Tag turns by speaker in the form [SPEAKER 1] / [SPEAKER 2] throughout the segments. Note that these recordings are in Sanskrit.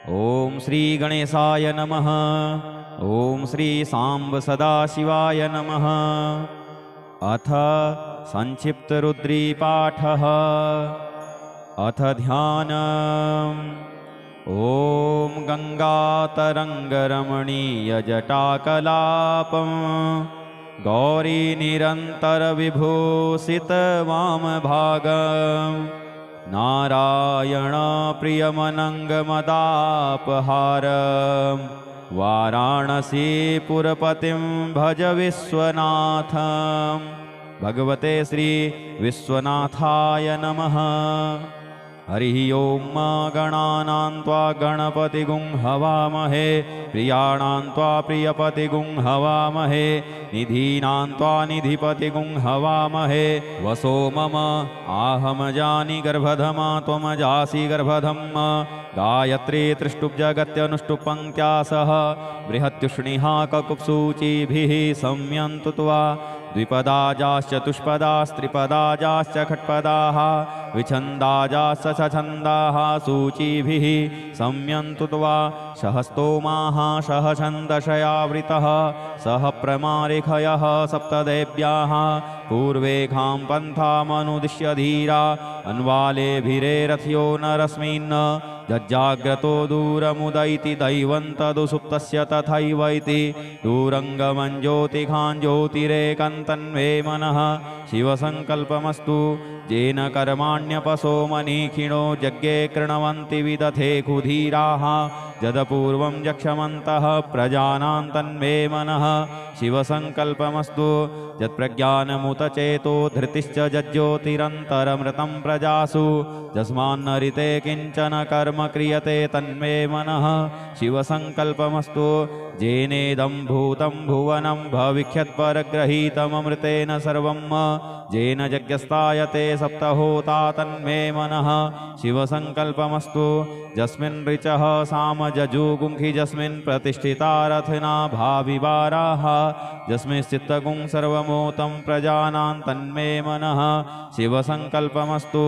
[SPEAKER 1] ॐ श्री गणेशाय नमः। ॐ श्री सांब सदाशिवाय नमः। अथ संक्षिप्तरुद्रीपाठः। अथ ध्यानम्। ॐ गङ्गातरङ्गरमणीयजटाकलापं गौरीनिरन्तरविभूषितवामभागं नारायणप्रियमनङ्गमदापहारं वाराणसीपुरपतिं भज विश्वनाथं। भगवते श्री विश्वनाथाय नमः। हरिः ॐ गणानां त्वा गणपतिगुं हवामहे, प्रियाणां त्वा प्रियपतिगुं हवामहे, निधीनां त्वा निधिपतिगुं हवामहे। वसो मम आहमजानि गर्भधमा त्वमजासि गर्भधम्। गायत्री त्रिष्टुप्जगत्यनुष्टुप् पङ्क्त्या सह बृहत्युष्णिहा ककुप्सूचिभिः संयन्तु त्वा। द्विपदाजाश्च चतुष्पदास्त्रिपदाजाश्च खट्पदाः विछन्दाजाश्च सछन्दाः सूचिभिः संयन्तु त्वा। सहस्तोमाः सह छन्दशयावृतः सह प्रमारिखयः सप्तदेव्याः पूर्वेखां पन्थामनुदिश्य धीरा अन्वालेभिरेरथ्यो नरस्मिन् जज्जाग्रतो दूरमुदैति दैवं तदुसुप्तस्य तथैवैति दूरङ्गमं ज्योतिखां ज्योतिरेकं तन्मे मनः शिवसङ्कल्पमस्तु। येन कर्माण्यपसो मनीखिणो यज्ञे कृणवन्ति विदथे कुधीराः यदपूर्वं यक्षमन्तः प्रजानां तन्मे मनः शिवसङ्कल्पमस्तु। यत्प्रज्ञानमुतचेतो धृतिश्च यज्ज्योतिरन्तरमृतं प्रजासु यस्मान्नरिते किञ्चन कर्म क्रियते तन्मे मनः शिवसङ्कल्पमस्तु। येनेदं भूतं भुवनं भविष्यत्परग्रहीतममृतेन सर्वं येन यज्ञस्तायते सप्तहोता तन्मे मनः शिवसङ्कल्पमस्तु। यस्मिन् ऋचः सामजजुगुंखि यस्मिन् प्रतिष्ठिता रथना भाविवाराः यस्मिंश्चित्तगुं सर्वमोतं प्रजानां तन्मे मनः शिवसङ्कल्पमस्तु।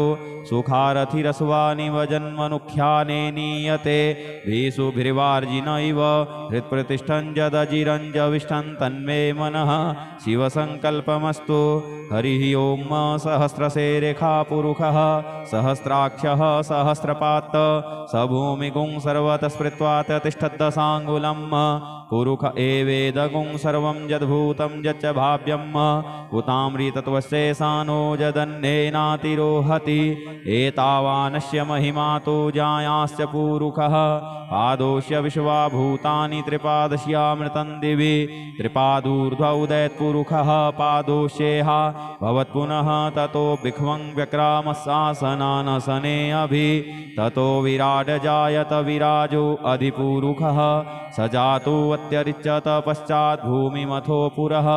[SPEAKER 1] सुखारथिरस्वानिव जन्मनुख्याने नीयते भीषुभिर्वार्जिन इव हृत्प्रतिष्ठं यदजिरञ्जविष्ठं तन्मे मनः शिवसङ्कल्पमस्तु। हरिः ॐ सहस्रशेरेखा पुरुषः सहस्राक्षः सहस्रपात् स भूमिगुं सर्वतः स्मृत्वा तिष्ठद्दशाङ्गुलं पुरुष एवेदगुं सर्वं यद्भूतं यच्च भाव्यं उतामृतत्वशेषानो यदन्नेनातिरोहति। एतावानस्य महिमा तु जायाश्च पुरुषः पादोष्य विश्वाभूतानि त्रिपादस्यामृतं दिवि त्रिपादूर्ध्व उदयत्पुरुषः पादोष्येह भवत्पुनः ततो बिख्वं व्यक्रामशासनानसने अभि ततो विराड जायत विराजो अधिपुरुषः स जातो अत्यरिच्यत पश्चात् भूमिमथो पुरः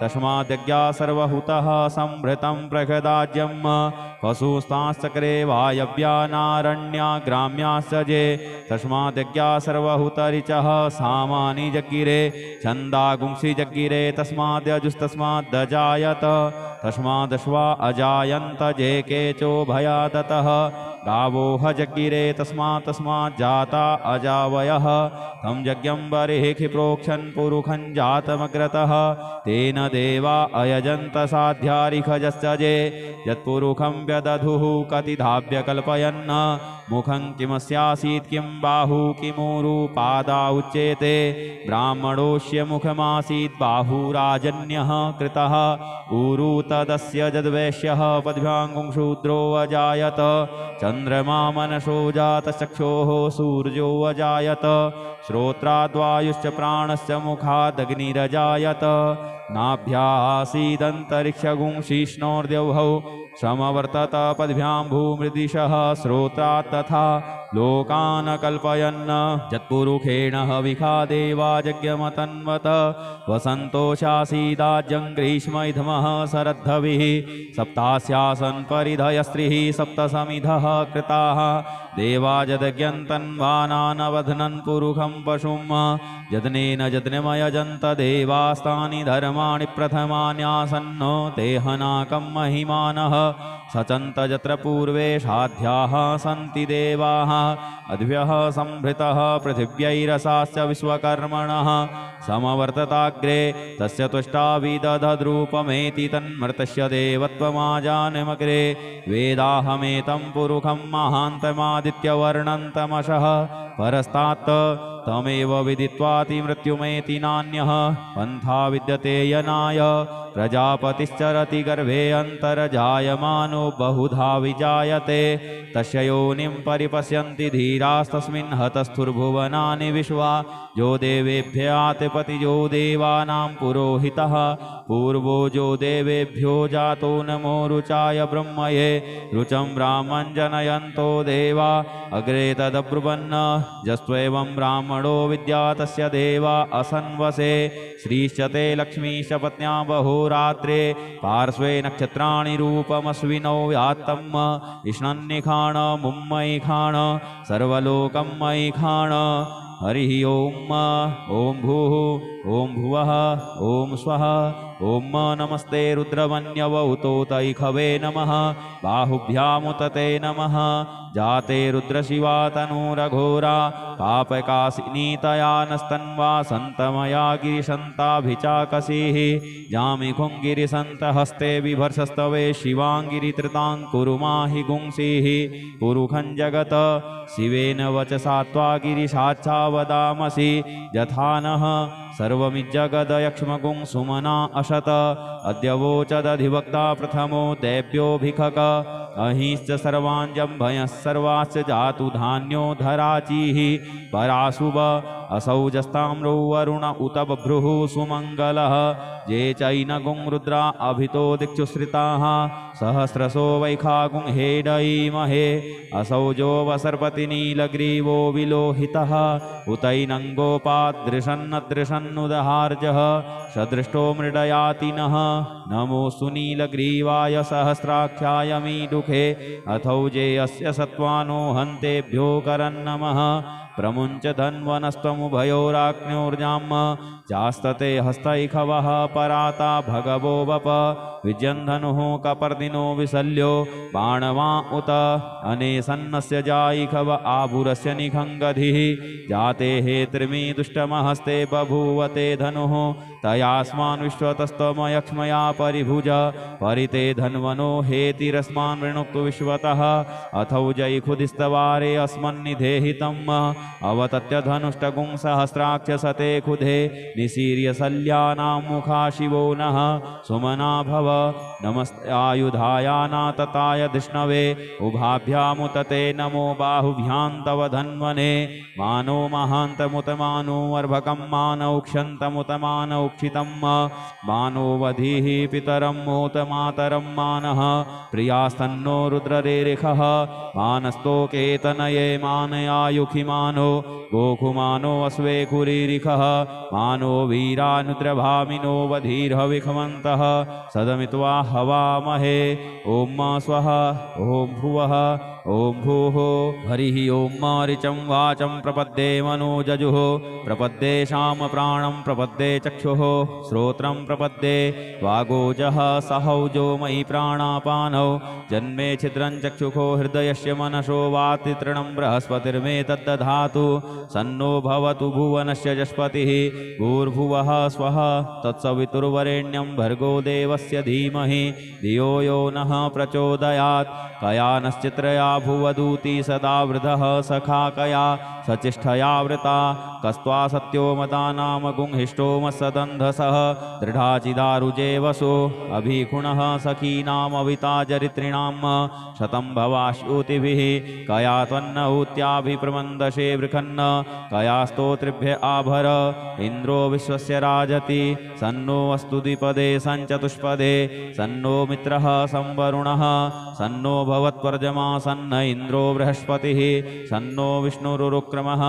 [SPEAKER 1] तस्माद्यज्ञा सर्वहुतः संभृतं प्रहदाज्यं पशुस्ताश्चक्रे वायव्या नारण्या ग्राम्याश्च जे तस्माद्यज्ञा सर्वहुतरिचः सामानि जगिरे छन्दागुंसि जगिरे तस्माद्यजुस्तस्माद्दजायत तस्मादश्वा अजायन्त जे केचो भयादतः गावो जगिरे तस्मात् जाता अजावयः तं यज्ञं बर्हिः प्रोक्षन् पुरुषं जातमग्रतः तेन देवा अयजन्त साध्यारिखजश्च जे यत्पुरुषं व्यदधुः कतिधाव्य कल्पयन् मुखं किमस्यासीत् किं बाहु किमूरु पादा उच्येते ब्राह्मणोऽस्य मुखमासीत् बाहुराजन्यः कृतः ऊरु तदस्य यद्वैश्यः पद्भ्याङ्गुं शूद्रो अजायत चन्द्रमा मनसो जातचक्षोः सूर्यो अजायत श्रोत्राद्वायुश्च प्राणश्च मुखादग्निरजायत नाभ्यासीदन्तरिक्षगुं शीष्णोर्द्यौः समवर्तत पद्भ्यां भूमृदिशः श्रोत्रात् तथा लोकान् कल्पयन् यत्पुरुषेण हविखा देवा यज्ञमतन्वत वसन्तोषासीदाज्यं ग्रीष्म इधमः शरद्धविः सप्तास्यासन् परिधयस्त्रिः सप्तसमिधः कृताः देवा यदज्ञन्तन्वानानवध्नन् पुरुषं पशुं यज्ञेन यज्ञमयजन्त देवास्तानि धर्माणि प्रथमान्यासन्नो तेहनाकं महिमानः सचन्त यत्र पूर्वे साध्याः सन्ति देवाः अद्भ्यः संभृतः पृथिव्यैरसाश्च विश्वकर्मणः समवर्तताग्रे तस्य तुष्टा विदधद्रूपमेति तन्मर्तस्य देवत्वमाजानमग्रे वेदाहमेतं पुरुखं महान्तमादित्यवर्णं तमसः परस्तात् तमेव विदित्वाति मृत्युमेति नान्यः पन्था विद्यते यनाय प्रजापतिश्चरति गर्भे अन्तर्जायमानो बहुधा विजायते तस्य योनिं परिपश्यन्ति धीरास्तस्मिन् हतस्थुर्भुवनानि विश्वा जो देवेभ्यातिपतिजो देवानां पुरोहितः पूर्वो जो देवेभ्यो जातो नमो रुचाय ब्रह्मये रुचं ब्राह्मं जनयन्तो देवा अग्रे तदब्रुवन् जस्त्वेवं ब्राह्मणो विद्या तस्य देवा असन्वसे श्रीश्च ते लक्ष्मीश्च पत्न्या बहुरात्रे पार्श्वे नक्षत्राणि रूपमश्विनौ व्यात्तम् इष्णन्निखाण मुम्मयि खाण सर्वलोकं मयि खाण हरिः ॐ भूः ॐ भुवः ॐ स्वः ॐ नमस्ते रुद्रवन्यवौतोतैखवे नमः बाहुभ्यामुतते नमः जाते रुद्रशिवा तनूरघोरा पापकासिनीतया नस्तन्वा सन्तमया गिरिशन्ताभिचाकसीः जामिखुङ्गिरिसन्तहस्ते बिभर्षस्तवे शिवाङ्गिरितृतां कुरु माहि गुंसीः पुरुखं जगत शिवेन वचसा त्वा गिरिशाच्छा वदामसि यथा नः सर्वमिज्जगदयक्ष्मगुं सुमना अशत अद्य वोचदधिवक्ता प्रथमो देव्योऽभिखक अहिश्च सर्वाञ्जम्भयः सर्वाश्च जातु धान्यो धराचीः पराशुभ असौजस्ताम्रो वरुण उत बभ्रुः सुमङ्गलः ये चैनगुं रुद्रा अभितो दिक्षुश्रिताः सहस्रशो वैखागुं हेडयीमहे असौजो वसर्पति नीलग्रीवो विलोहितः उतैनङ्गोपादृशन्नदृशन्नुदहार्जः सदृष्टो मृडयातिनः नमो सुनीलग्रीवाय सहस्राख्याय मीडुखे अथौजे अस्य सत्त्वानो हन्तेभ्यो करन्नमः प्रमुञ्च धन्वनस्त्वमुभयोराग्न्योर्जाम् चास्तते हस्तैखवः पराता भगवो वप विजन्धनुः कपर्दिनो विशल्यो बाणवा उत अनेसन्नस्य जायिखव आभुरस्य निखङ्गधिः जाते हे त्रिमी दुष्टमहस्ते बभूवते धनुः तयास्मान् विश्वतस्तमयक्ष्मया परिभुज परिते धन्वनो हेतिरस्मान् वृणुक्तु विश्वतः अथौ जैखुदिस्तवारे अस्मन्निधेहितम् अवतत्य धनुष्टगुं सहस्राक्षसते खुधे निशीर्य शल्यानां मुखा शिवो नः सुमना भव नमस्ते आयुधायानातताय धृष्णवे उभाभ्यामुतते नमो बाहुभ्यां तव धन्वने मानो महान्तमुतमानो अर्भकं मानौक्षन्तमुतमानौक्षितं मानो वधीः पितरं मोतमातरं मानः प्रियास्तन्नो रुद्ररेरिखः मानस्तोकेतनये मानयायुखि मानो गोकुमानो अश्वेकुरीरिखः मानो वीरानुद्रभामिनो वधीर्हविखमन्तः सदमित्वा हवामहे ॐ स्वः ॐ भुवः ॐ भूः हरिः ॐ मारिचं वाचं प्रपद्ये मनोजजुः प्रपद्ये शाम प्राणं प्रपद्ये चक्षुः श्रोत्रं प्रपद्ये वागोजः सहौजो मयि प्राणापानौ जन्मे छिद्रं चक्षुखो हृदयस्य मनसो वाति तृणं बृहस्पतिर्मे तद्दधातु सन्नो भवतु भुवनस्य जस्पतिः भूर्भुवः स्वः तत्सवितुर्वरेण्यं भर्गो देवस्य धीमहि धियो यो नः प्रचोदयात् कया नश्चित्रया भुवदूती सदा वृधः सखा कया सचिष्ठया वृता कस्त्वा सत्यो मता नाम गुंहिष्टोमसदन्धसः दृढाचिदारुजे वसो अभिखुणः सखीनामविता चरित्रिणां शतं भवाश्यूतिभिः कया त्वन्नहूत्याभिप्रमन्दशे वृखन्न कया स्तोत्रिभ्य आभर इन्द्रो विश्वस्य राजति सन्नो अस्तु द्विपदे सञ्चतुष्पदे सन्नो मित्रः संवरुणः सन्नो भवत्वर्जमा सन्न इन्द्रो बृहस्पतिः सन्नो विष्णुरुक्रमः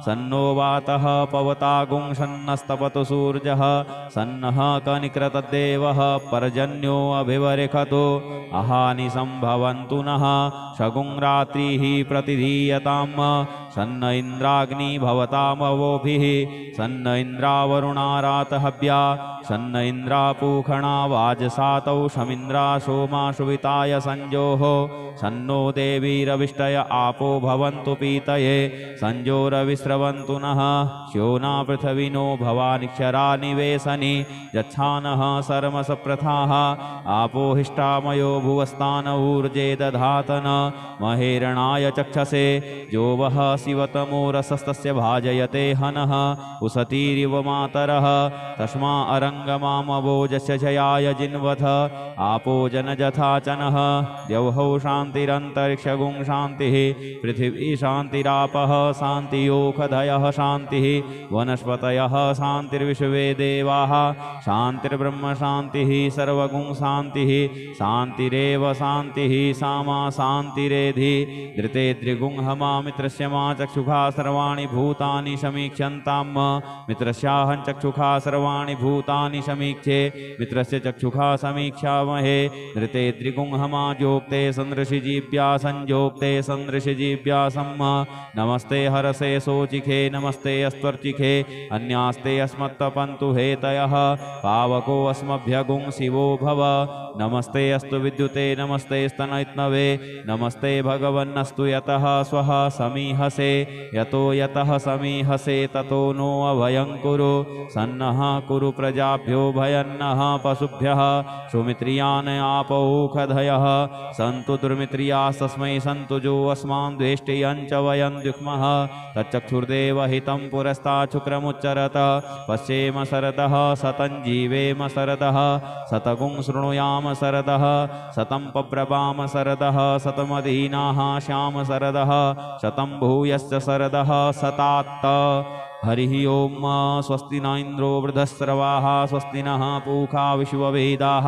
[SPEAKER 1] सन्नो वातः पवतागुं सन्नस्तपतु सूर्यः सन्नः कनिक्रतद्देवः पर्जन्यो अभिवरेखतो अहानि सम्भवन्तु नः शगुं रात्रिः प्रतिधीयताम् शन्न इन्द्राग्नि भवतामवोभिः शन्न इन्द्रावरुणारातहव्या शन्न इन्द्रापूखणा वाजसातौ शमिन्द्रा सोमाशुविताय संजोः शन्नो देवीरविष्टय आपो भवन्तु पीतये संजोरविस्रवन्तु नः श्योना पृथिविनो भवानिक्षरा निवेशनि यच्छानः सर्मसप्रथाः आपो हिष्टामयो भुवस्तान ऊर्जे दधातन महेरणाय चक्षसे जो वः शिवतमो रसस्तस्य भाजयते हनः उसतीरिव मातरः तस्मा अरङ्गमामवोजस्य जयाय जिन्वथ आपो जनजथाचनः द्यौः शान्तिरन्तरिक्षगुं शान्तिः पृथिवी शान्तिरापः शान्तियोखधयः शान्तिः वनस्पतयः शान्तिर्विश्वे देवाः शान्तिर्ब्रह्म शान्तिः सर्वगुं शान्तिः शान्तिरेव शान्तिः सामा शान्तिरेधि धृते द्रिगुं हमा मित्रस्य मा चक्षुषा सर्वाणि भूतानि समीक्ष्यन्तां मित्रस्याहं चक्षुषा सर्वाणि भूतानि समीक्षे मित्रस्य चक्षुषा समीक्षामहे धृते द्रिगुं हमा जोक्ते संदृशिजीव्या संयोक्ते संदृशिजीव्यासं नमस्ते हरसे सोचिखे नमस्ते अस्त्वर्चिखे अन्यास्ते अस्मत्तपन्तु हेतयः पावको अस्मभ्यगुं शिवो भव नमस्ते अस्तु विद्युते नमस्ते स्तनैत्नवे नमस्ते भगवन्नस्तु यतः स्वः समीहसे यतो यतः समीहसे ततो नो अभयं कुरु सन्नः कुरु प्रजाभ्यो भयन्नः पशुभ्यः सुमित्रियान् आपौखधयः सन्तु दुर्मित्रियास्तस्मै सन्तु जो अस्मान् द्वेष्टियं च वयं द्युक्मः तच्चक्षुर्देव हितं पुरस्तात् शुक्रमुच्चरत पश्येम शरदः शतं जीवेम शरदः शतगुं शृणुयाम शरदः शतं पप्रभाम शरदः शतमधीनाः श्याम शरदः शतं भूयश्च शरदः शतात्त हरिः ओम स्वस्ति न इंद्रो वृद्धस्रवाः स्वस्ति नः पूषा विश्ववेदाः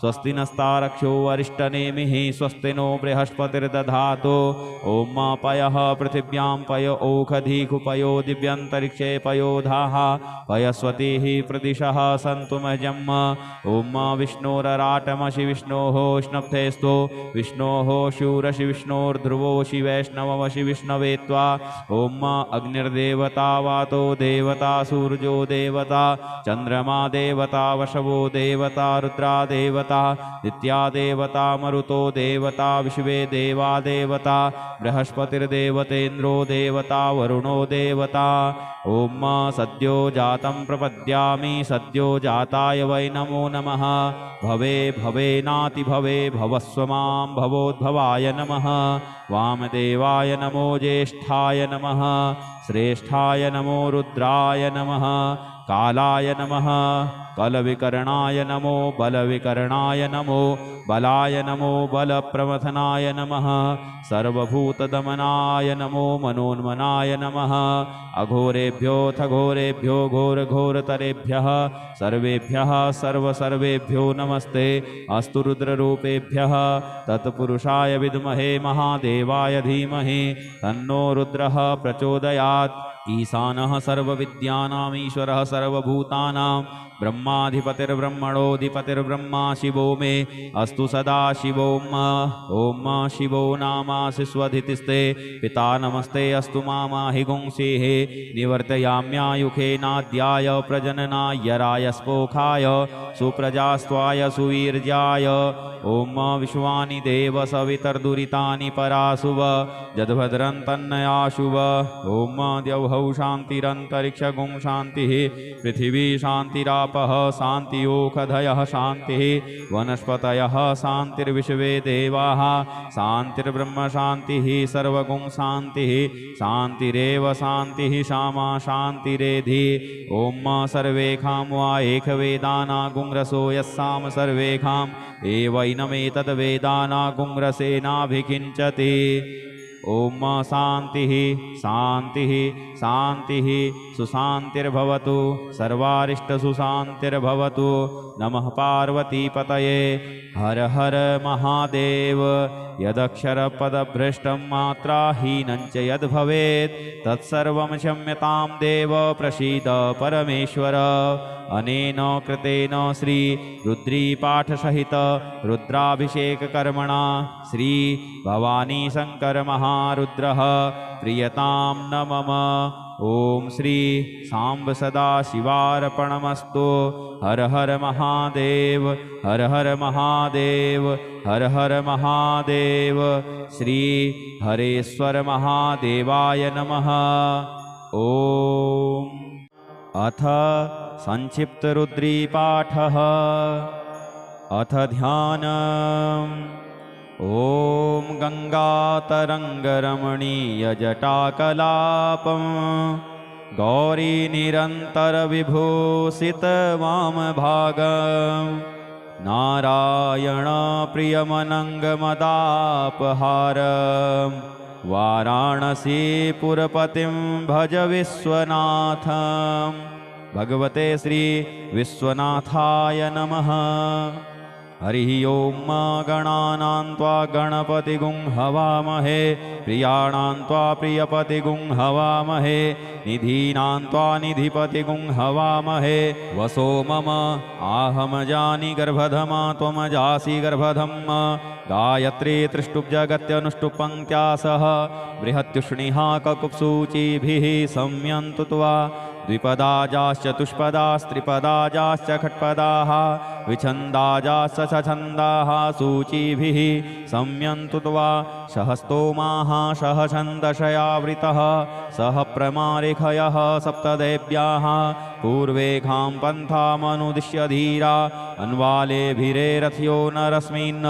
[SPEAKER 1] स्वस्ति नस्तारक्षो अरिष्टनेमिः स्वस्ति नो बृहस्पतिर्दधातु ओम पयः पृथिव्यां पय ओखधीः पयो दिव्यन्तरिक्षे पयोधाः पयस्वतीः प्रदिशः सन्तु मह्यम् ओम विष्णोरराटमसि विष्णोः विष्णप्तेस्तु विष्णोः शूरसि विष्णोर्ध्रुवोऽसि वैष्णवमसि विष्णवे त्वा ओम अग्निर्देवता वातो देवता सूर्यो देवता चंद्रमा देवता वशवो देवता रुद्रा देवता नित्या देवता मरुतो देवता विश्वे देवा देवता बृहस्पतिर्देवतेन्द्रो देवता वरुणो देवता ओम सद्यो जातं प्रपद्यामि सद्यो जाताय वै नमो नमः भवे भवेनाति भवे भवस्व मां भवोद्भवाय नमः वामदेवाय नमो ज्येष्ठाय नमः श्रेष्ठाय नमो रुद्राय नमः कालाय नमः कलविकरणाय नमो बलविकरणाय नमो बलाय नमो बलप्रमथनाय नमः सर्वभूतदमनाय नमो मनोन्मनाय नमः अघोरेभ्योऽथ घोरेभ्यो घोरघोरतरेभ्यः सर्वेभ्यः सर्वसर्वेभ्यो नमस्ते अस्तु रुद्ररूपेभ्यः तत्पुरुषाय विद्महे महादेवाय धीमहि तन्नो रुद्रः प्रचोदयात् ईशानः सर्वविद्यानां ईश्वरः सर्वभूतानां ब्रह्माधिपतिर्ब्रह्मणोऽधिपतिर्ब्रह्मा शिवो मे अस्तु सदा शिवो ओम शिवो नामासि स्वधितिस्ते पिता नमस्ते अस्तु मामाहि गुंसीः निवर्तयाम्यायुखेनाद्याय प्रजननाय रायस्पोखाय सुप्रजास्त्वाय सुवीर्याय ओम विश्वानि देव सवितर्दुरितानि पराशुव जद्भद्रं तन्नयाशुव ओम द्यौः शान्तिरन्तरिक्षगुं शान्तिः पृथिवी शान्तिरापः शान्तियोखधयः शान्तिः वनस्पतयः शान्तिर्विश्वे देवाः शान्तिर्ब्रह्म शान्तिः सर्वगुं शान्तिः शान्तिरेव शान्तिः सामा शान्तिरेधि ओम सर्वेखां वा एकवेदानागुंरसो यस्साम सर्वेखां एवैनमेतद्वेदानागुंरसेनाभिकिञ्चति ओम शान्तिः शान्तिः शान्तिः सुशान्तिर्भवतु सर्वारिष्टसुशान्तिर्भवतु नमः पार्वतीपतये हर हर महादेव यदक्षरपदभ्रष्टं मात्राहीनं च यद्भवेत् तत्सर्वं क्षम्यतां देव प्रसीद परमेश्वर। अनेन कृतेन श्री रुद्रीपाठसहित रुद्राभिषेककर्मणा श्री भवानी शंकर महारुद्रः प्रियतां न मम। ओम श्री सांब सदा शिवार्पणमस्तु। हर हर महादेव, हर हर महादेव, हर हर महादेव। श्री हरेश्वर महादेवाय नमः। ओम। अथ संक्षिप्त रुद्री पाठः। अथ ध्यानम्। ओम गंगातरंगरमणीयजटाकलापं गौरी निरंतर विभूषित वामभागं नारायण प्रियमनंगमदापहारं वाराणसीपुरपतिं भज विश्वनाथं। भगवते श्री विश्वनाथाय नमः। हरि ओम। गणानां त्वा गणपतिगुं हवामहे प्रियाणां त्वा प्रियपतिगुं हवामहे निधीनां त्वा निधिपतिगुं हवामहे। वसो मम आहमजानि गर्भधमा त्वमजासि गर्भधम्। गायत्री त्रिष्टुप्जगत्यनुष्टुप् पङ्क्त्या सह बृहत्युष्णिः ककुप्सूचिभिः संयन्तु त्वा। द्विपदाजाश्च चतुष्पदास्त्रिपदाजाश्च खट्पदाः विछन्दाजाश्च छन्दाः सूचिभिः संयन्तु त्वा। सहस्तोमाः सहछन्दशयावृतः सह प्रमारिखयः सप्तदेव्याः पूर्वेघां पन्थामनुदिश्य धीरा अन्वालेभिरेरथ्यो नरस्मिन्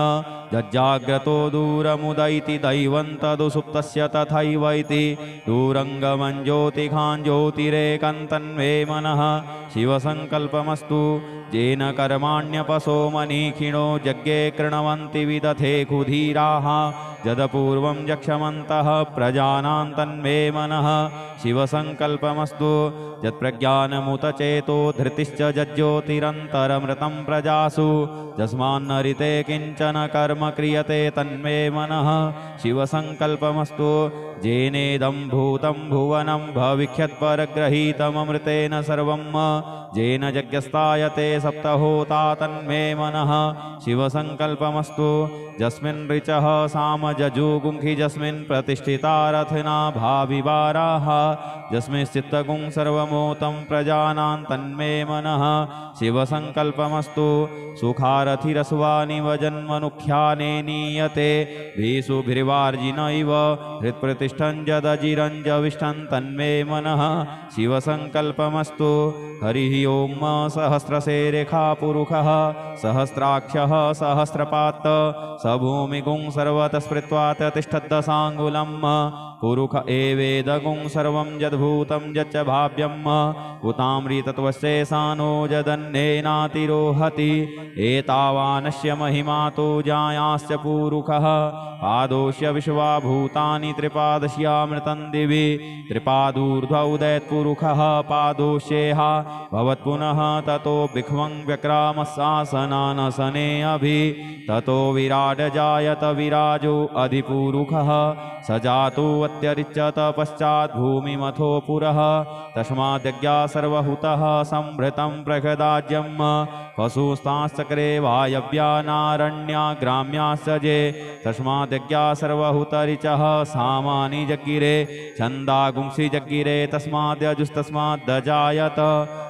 [SPEAKER 1] जज्जाग्रतो दूरमुदैति दैवन्तदुसुप्तस्य तथैवैति दूरङ्गमं ज्योतिघां ज्योतिरेकन्तन्वे मनः शिवसङ्कल्पमस्तु। येन कर्माण्यपसो मनीखिणो यज्ञे कृणवन्ति विदथे कुधीराः यदपूर्वं यक्षमन्तः प्रजानां तन्मे मनः शिवसङ्कल्पमस्तु। यत्प्रज्ञानमुत चेतो धृतिश्च जज्ज्योतिरन्तरमृतं प्रजासु यस्मान्नरिते किञ्चन कर्म क्रियते तन्मे मनः शिवसङ्कल्पमस्तु। येनेदं भूतं भुवनं भविष्यत्परग्रहीतममृतेन सर्वं येन यज्ञस्तायते सप्तहोता तन्मे मनः शिवसङ्कल्पमस्तु। यस्मिन् ऋचः सामजजुगुंखि यस्मिन् प्रतिष्ठिता रथना भाविवाराः यस्मिंश्चित्तगुं सर्वमोतं प्रजानां तन्मे मनः शिवसङ्कल्पमस्तु। सुखारथिरस्वानि वजन्मनुख्याने नीयते भीषुभिर्वार्जिनैव हृत्प्रतिष्ठं यदजिरञ्जविष्ठं तन्मे मनः शिवसङ्कल्पमस्तु। हरिः ओम। सहस्रशेरेखा पुरुषः सहस्राक्षः सहस्रपात् स भूमिगुं सर्वतः स्मृत्वा तिष्ठद्दशाङ्गुलं पुरुष एवेदगुं सर्वं यद्भूतं यच्च भाव्यं उतामृतत्वस्येषानो यदन्नेनातिरोहति। एतावानस्य महिमा तो जायाश्च पुरुषः पादोष्य विश्वा भूतानि त्रिपादस्यामृतं दिवि त्रिपादूर्ध्व उदयत्पुरुषः पादोष्येह भवत्पुनः ततो बिख्वं व्यक्रामशासनानसने अभि ततो विराड जायत विराजो अधिपुरुषः स जातो अत्यरिच्यत पश्चात् भूमिमथो पुरः तस्माद्यज्ञा सर्वहुतः संभृतं प्रगदाज्यं पशुस्ताश्चक्रे वायव्या नारण्या ग्राम्याश्च जे तस्माद्यज्ञा सर्वहुतरिचः सामानि जगिरे छन्दागुंसि जगिरे तस्माद्यजुस्तस्माद्दजायत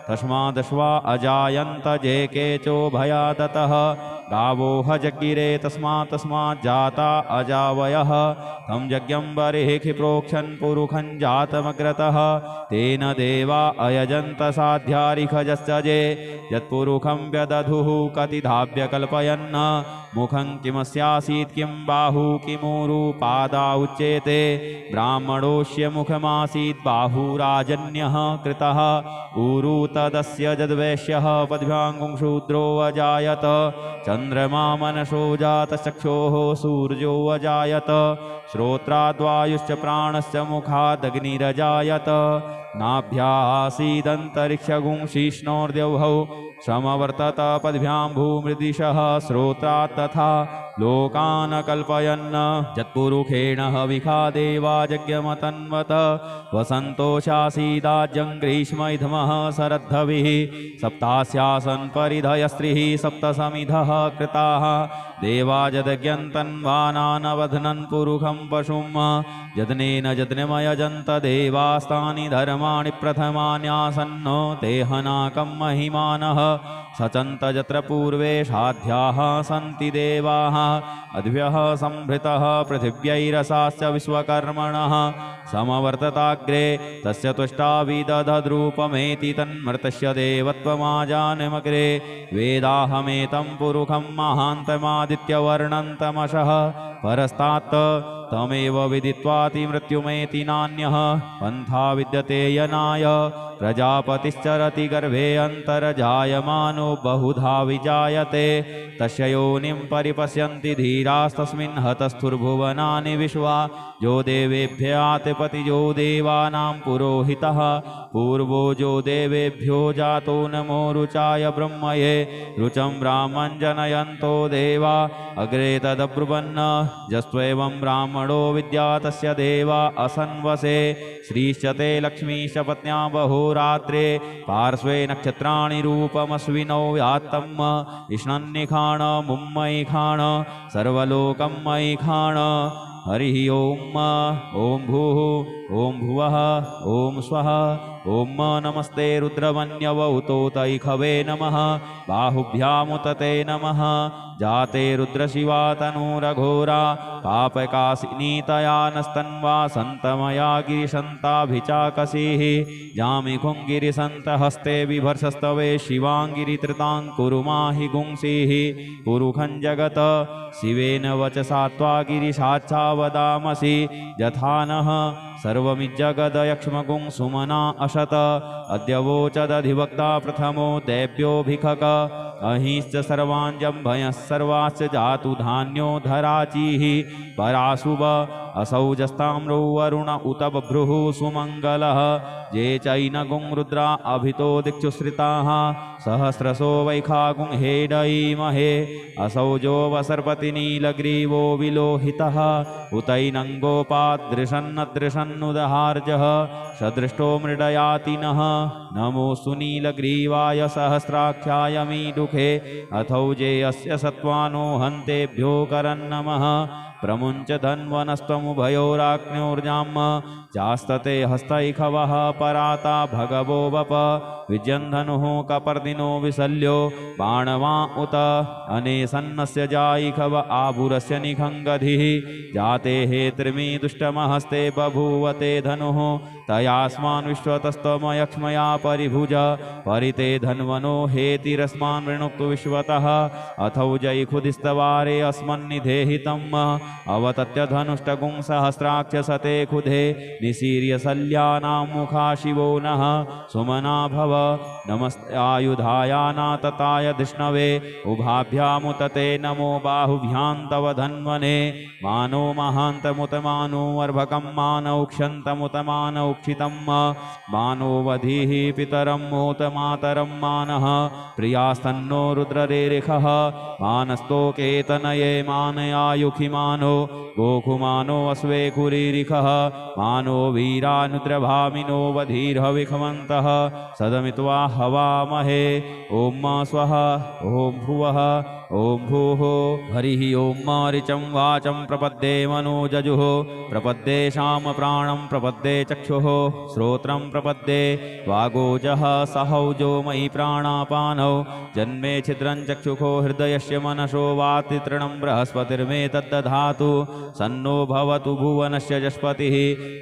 [SPEAKER 1] तस्मादश्वा अजायन्त जे केचो भयादतः गावोह जगिरे तस्मात् जाता अजावयः तं यज्ञं बर्हिः प्रोक्षन् पुरुषं जातमग्रतः तेन देवा अयजन्त साध्यारिखजश्च जे यत्पुरुषं व्यदधुः कतिधाव्य कल्पयन् मुखं किमस्यासीत् किं बाहु किमूरु पादा उच्येते ब्राह्मणोऽस्य मुखमासीत् बाहुराजन्यः कृतः ऊरु तदस्य यद्वैश्यः पद्भ्याङ्गुं शूद्रो अजायत चन्द्रमा मनसो जातचक्षोः सूर्यो अजायत श्रोत्राद्वायुश्च प्राणश्च मुखादग्निरजायत नाभ्यासीदन्तरिक्षगुं शीष्णोर्द्यौहौ समवर्तत पद्भ्यां भूमृदिशः श्रोत्रात् तथा लोकान् कल्पयन् यत्पुरुषेण हविखा देवा यज्ञमतन्वत वसन्तोषासीदाज्यं ग्रीष्मैधमः शरद्धविः सप्तास्यासन् परिधयस्त्रिः सप्तसमिधः कृताः देवा यदज्ञन्तन्वानानवध्नन् पुरुषं पशुं यज्ञेन यज्ञमयजन्त देवास्तानि धर्माणि प्रथमान्यासन्नो तेहनाकं महिमानः सचन्त यत्र पूर्वे साध्याः सन्ति देवाः अद्भ्यः संभृतः पृथिव्यैरसाश्च विश्वकर्मणः समवर्तताग्रे तस्य तुष्टाविदधद्रूपमेति तन्मर्तस्य देवत्वमाजानमग्रे वेदाहमेतं पुरुषं महान्तमादित्यवर्णन्तमशः परस्तात् तमेव विदित्वाति मृत्युमेति नान्यः पन्था विद्यते यनाय प्रजापतिश्चरति गर्भे अन्तर्जायमानो बहुधा विजायते तस्य योनिं परिपश्यन्ति धीरास्तस्मिन् हतस्थुर्भुवनानि विश्वा यो देवेभ्यातिपतिजो देवानां पुरोहितः पूर्वो जो देवेभ्यो जातो नमो रुचाय ब्रह्मये रुचं ब्राह्मं जनयन्तो देवा अग्रे तदब्रुवन् यस्त्वेवं ब्राह्मणो विद्या तस्य देवा असन्वसे श्रीश्च ते लक्ष्मीश्च पत्न्या बहुरात्रे पार्श्वे नक्षत्राणि रूपमश्विनौ यात्तम् इष्णन्निखाण मुम्मयि खाण सर्वलोकं मयि खाण हरिः ओम ओं भूः ओं भुवः ओं स्वः ओं नमस्ते रुद्रवन्यवहुतोतैखवे नमः बाहुभ्यामुतते नमः जाते रुद्रशिवा तनूरघोरा पापकासिनीतया नस्तन्वा सन्तमया गिरिशन्ताभिचाकसीः जामिखुं गिरिसन्तहस्ते बिभर्षस्तवे शिवाङ्गिरित्रतां कुरु माहि गुंसीः पुरुखं जगत शिवेन वचसा त्वा गिरिशाच्छा वदामसि यथा नः सर्वमिज्जगदयक्ष्मगुं सुमना अशत अद्य वोचदधिवक्ता प्रथमो देव्योऽभिखक अहिश्च सर्वाञ्जम्भयः सर्वाश्च जातु धान्यो धराचीः पराशुभ असौजस्ताम्रो वरुण उत बभ्रुः सुमङ्गलः ये चैनगुं रुद्रा अभितो दिक्षुश्रिताः सहस्रशो वैखागुं हेडयीमहे असौजो वसर्पतिनीलग्रीवो विलोहितः उतैनङ्गोपादृशन्नदृशन्नुदहार्जः सदृष्टो मृडयातिनः नमो सुनीलग्रीवाय सहस्राख्याय मीडुखे अथौजे अस्य सत्त्वानो हन्तेभ्यो करन्नमः प्रमुञ्च धन्वनस्त्वमुभयोराग्न्योर्जाम् चास्तते हस्तैखवः पराता भगवो वप विजन्धनुः कपर्दिनो विशल्यो बाणवा उत अनेसन्नस्य जायिखव आभुरस्य निखङ्गधिः जाते हे त्रिमी दुष्टमहस्ते बभूवते धनुः तयास्मान् विश्वतस्तमयक्ष्मया परिभुज परिते धन्वनो हेतिरस्मान् वृणुक्तु विश्वतः अथौ जैखुदिस्तवारे अस्मन्निधेहितम् अवतत्य धनुष्टगुं सहस्राक्ष सते खुधे निशीर्य शल्यानां मुखा शिवो नः सुमना भव नमस्ते आयुधायानातताय धिष्णवे उभाभ्यामुतते नमो बाहुभ्यां तव धन्वने मानो महान्तमुतमानो अर्भकं मानौक्षन्तमुतमानौक्षितं मानो वधीः पितरं मोतमातरं मानः प्रियास्तन्नो रुद्ररेरिखः मानस्तोकेतनये मानयायुखि मानो गोखुमानो अश्वेखुरीरिखः मानो वीरानुद्रभामिनो वधीर्हविखमन्तः सदमित्वा हवामहे ओम स्वः ओं भुवः ओं भूः हरिः ओं ऋचं वाचं प्रपद्ये मनोजजुः प्रपद्ये शाम प्राणं प्रपद्ये चक्षुः श्रोत्रं प्रपद्ये वागोजः सहौजो मयि प्राणापानौ जन्मे छिद्रं चक्षुषो हृदयस्य मनसो वातितृणं बृहस्पतिर्मे तद्दधातु सन्नो भवतु भुवनस्य जस्पतिः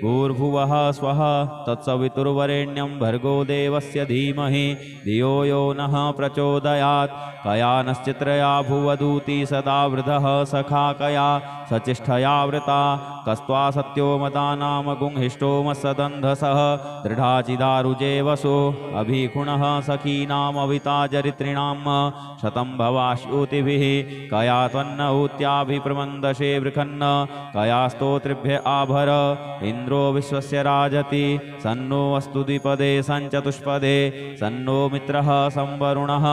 [SPEAKER 1] भूर्भुवः स्वः तत्सवितुर्वरेण्यं भर्गो देवस्य धीमहि धियो यो नः प्रचोदयात् कया नश्चित्रया भुवदूती सदा वृधः सखा कया सचिष्ठयावृता कस्त्वा सत्यो मदानाम गुंहिष्टो मत्सदन्धसः दृढाचिदारुजे वसो अभिखुणः सखीनामविता चरित्रिणां शतं भवाश्यूतिभिः कया त्वन्न ऊत्याभिप्रमन्दशे वृखन्न कया स्तोत्रिभ्य आभर इन्द्रो विश्वस्य राजति सन्नो अस्तु द्विपदे सञ्चतुष्पदे सन्नो मित्रः संवरुणः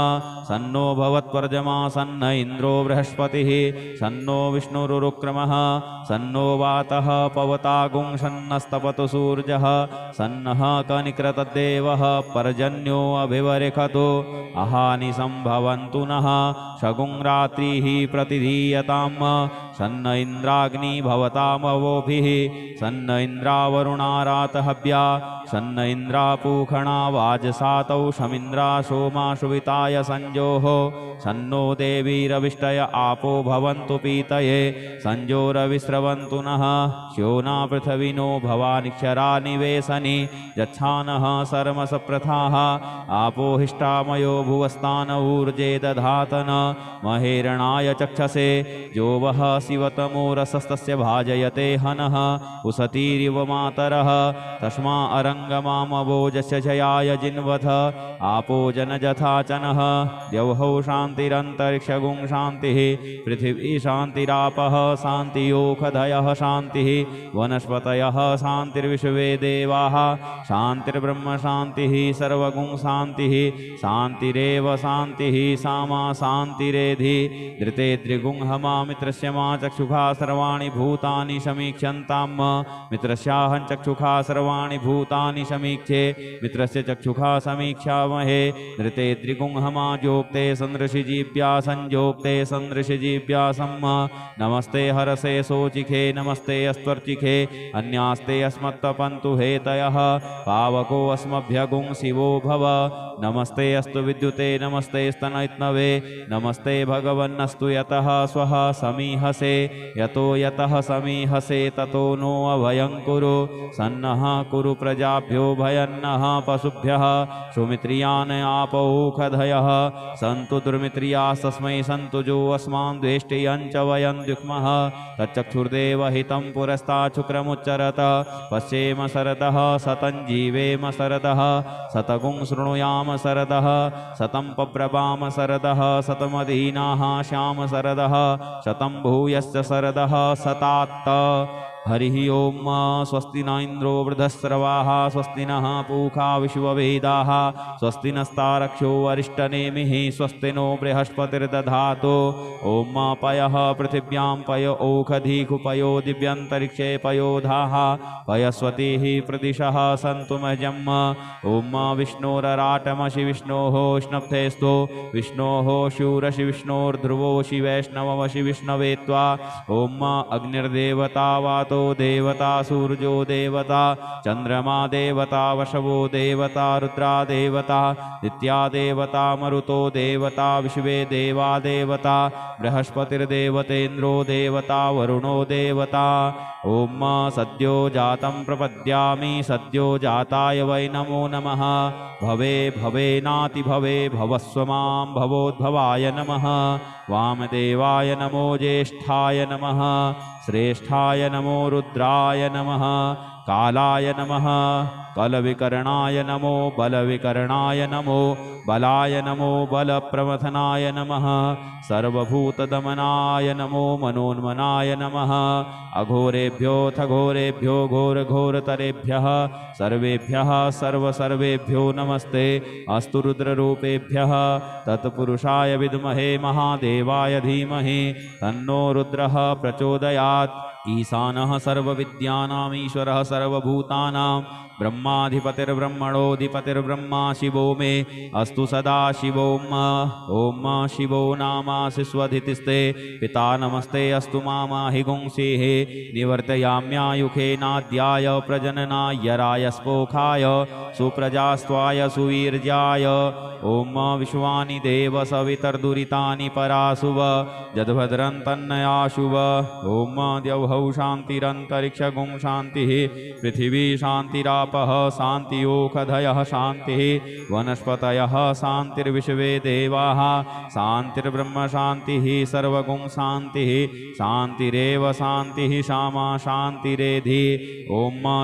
[SPEAKER 1] सन्नो भवत्वर्जमा सन्न इन्द्रो बृहस्पतिः सन्नो विष्णुरुक्रमः सन्नो वातः पवतागुं सन्नस्तपतु सूर्यः सन्नः कनिकृतदेवः पर्जन्यो अभिवरिखतो अहानि सम्भवन्तु नः शगुं रात्रिः प्रतिधीयताम् सन्न इन्द्राग्नि भवतामवोभिः सन्न इन्द्रावरुणारातहव्या सन्न इन्द्रापूखणा वाजसातौ शमिन्द्रा सोमाशुविताय संजोः सन्नो देवीरविष्टय आपो भवन्तु पीतये संजोरविस्रवन्तु नः श्योना पृथिविनो भवानिक्षरा निवेशनि यच्छानः सर्मसप्रथाः आपो हिष्टामयो भुवस्तान ऊर्जे दधातन महेरणाय चक्षसे जो वः शिवतमो रसस्तस्य भाजयते हनः उसतीरिव मातरः तस्मा अरङ्गमामवोजस्य जयाय जिन्वथ आपो जनजथाचनः द्यौहौ शान्तिरन्तरिक्षगुं शान्तिः पृथिवी शान्तिरापः शान्तियोखधयः शान्तिः वनस्पतयः शान्तिर्विश्वे देवाः शान्तिर्ब्रह्म शान्तिः सर्वगुं शान्तिः शान्तिरेव शान्तिः सामा शान्तिरेधि धृते द्रिगुंहमा मित्रस्य मा चक्षुषा सर्वाणि भूतानि समीक्षन्ताम् मित्रस्याहं चक्षुषा सर्वाणि भूतानि समीक्षे मित्रस्य चक्षुषा समीक्षामहे धृते द्रिगुंहमा जोक्ते सन्दृशिजीव्या संजोक्ते सन्दृशिजीव्यासम् नमस्ते हरसे सोचिखे नमस्ते अस्त्वर्चिखे अन्यास्ते अस्मत्तपन्तु हेतयः पावको अस्मभ्यगुं शिवो भव नमस्ते अस्तु विद्युते नमस्ते स्तनैत्नवे नमस्ते भगवन्नस्तु यतः स्वः समीहसे यतो यतः समीहसे ततो नो अभयं कुरु सन्नः कुरु प्रजाभ्यो भयन्नः पशुभ्यः सुमित्रियान् आपौखधयः सन्तु दुर्मित्रियास्तस्मै सन्तु जो अस्मान् द्वेष्टियं च वयं द्युक्मः तच्चक्षुर्देव हितं पुरस्ताच्छुक्रमुच्चरत पश्येम शरदः सतं जीवेम शरदः शतगुं शृणुयाम शरदः शतं पब्रवाम शरदः शतमधीनाः श्याम शरदः शतं भूयश्च शरदः शतात्त हरिः ओम स्वस्ति न इंद्रो वृद्धस्रवाः स्वस्ति नः पूषा विश्ववेदाः स्वस्ति नस्तारक्षो अरिष्टनेमिः स्वस्ति नो बृहस्पतिर्दधातु ओम पयः पृथिव्यां पय ओखधीकुपयो दिव्यन्तरिक्षे पयोधाः पयस्वतीः प्रदिशः सन्तु मह्यम् ओम विष्णोरराटमसि विष्णोः स्नप्थेस्तु विष्णोः शूरसि विष्णोर्ध्रुवोऽसि वैष्णवमसि विष्णवे त्वा ओम अग्निर्देवता वातो देवता सूर्यो देवता चंद्रमा देवता वशवो देवता रुद्रा देवता नित्या देवता मरुतो देवता विश्वे देवा देवता बृहस्पतिर्देवतेन्द्रो देवता वरुणो देवता ओम सद्यो जातं प्रपद्यामि सद्यो जाताय वै नमो नमः भवे भवेनाति भवे भवस्व मां भवोद्भवाय नमः वामदेवाय नमो ज्येष्ठाय नमः श्रेष्ठाय नमो रुद्राय नमः कालाय नमः कलविकरणाय नमो बलविकरणाय नमो बलाय नमो बलप्रमथनाय नमः सर्वभूतदमनाय नमो मनोन्मनाय नमः अघोरेभ्योऽथ घोरेभ्यो घोरघोरतरेभ्यः सर्वेभ्यः सर्वसर्वेभ्यो नमस्ते अस्तु रुद्ररूपेभ्यः तत्पुरुषाय विद्महे महादेवाय धीमहि तन्नो रुद्रः प्रचोदयात् ईशानः सर्वविद्यानाम् ईश्वरः सर्वभूतानां ब्रह्माधिपतिर्ब्रह्मणोऽधिपतिर्ब्रह्मा शिवो मे अस्तु सदा शिवोम ओम शिवो नामासि स्वधितिस्ते पिता नमस्ते अस्तु मामाहि गुंसीः निवर्तयाम्यायुखेनाद्याय प्रजननाय रायस्पोखाय सुप्रजास्त्वाय सुवीर्याय ओम विश्वानि देव सवितर्दुरितानि पराशुव जद्भद्रं तन्नयाशुव ओम द्यौहौ शान्तिरन्तरिक्षगुं शान्तिः पृथिवी शान्तिराप शान्तिरापः शान्तियोषधयः शान्तिः वनस्पतयः शान्तिर्विश्वे देवाः शान्तिर्ब्रह्म शान्तिः सर्वगुं शान्तिः शान्तिरेव शान्तिः श्यामा शान्तिरेधि ॐ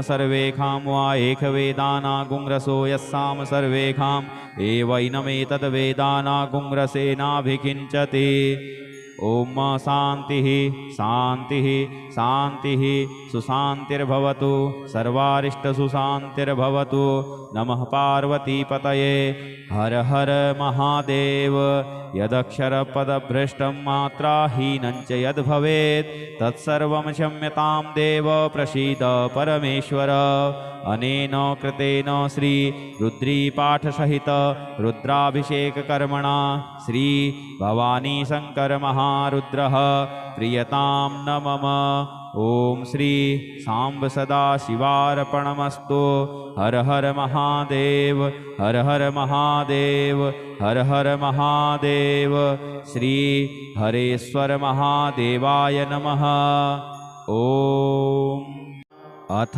[SPEAKER 1] सर्वेखां वा एकवेदानागुंरसो यस्साम सर्वेखाम् एवैनमेतद्वेदानागुंरसेनाभिकिञ्चति ॐ शान्तिः शान्तिः शान्तिः सुशान्तिर्भवतु सर्वारिष्टसुशान्तिर्भवतु नमः पार्वतीपतये हर हर महादेव यदक्षरपदभ्रष्टं मात्राहीनं च यद्भवेत् तत्सर्वं क्षम्यतां देव प्रसीद परमेश्वर अनेन कृतेन श्री रुद्रीपाठसहित रुद्राभिषेककर्मणा श्री भवानी शंकर महारुद्रः प्रियतां न मम ओम श्री सांब सदा शिवार्पणमस्तु हर हर महादेव हर हर महादेव हर हर महादेव श्री हरेश्वर महादेवाय नमः ओम अथ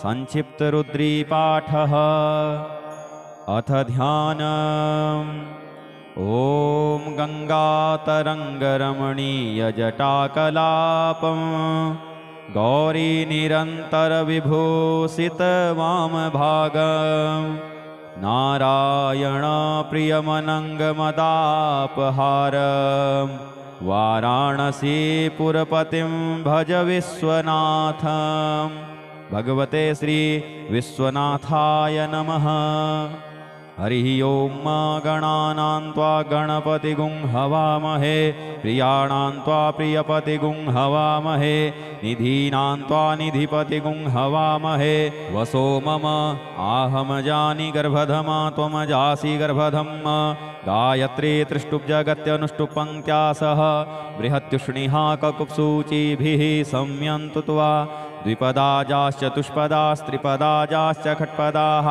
[SPEAKER 1] संक्षिप्त रुद्री पाठः अथ ध्यानम् ॐ गंगातरंगरमणीयजटाकलापं गौरी निरंतर विभूषित वामभागं नारायण प्रियमनंगमदापहारं वाराणसीपुरपतिं भज विश्वनाथं भगवते श्री विश्वनाथाय नमः हरिः ओम गणानां त्वा गणपतिगुं हवामहे प्रियाणां त्वा प्रियपतिगुं हवामहे निधीनां त्वा निधिपतिगुं हवामहे वसो मम आहमजानि गर्भधमा त्वमजासि गर्भधम् गायत्री त्रिष्टुप्जगत्यनुष्टुप् सह बृहत्युष्णिः ककुप्सूचिभिः संयन्तु त्वा द्विपदाजाश्च चतुष्पदास्त्रिपदाजाश्च खट्पदाः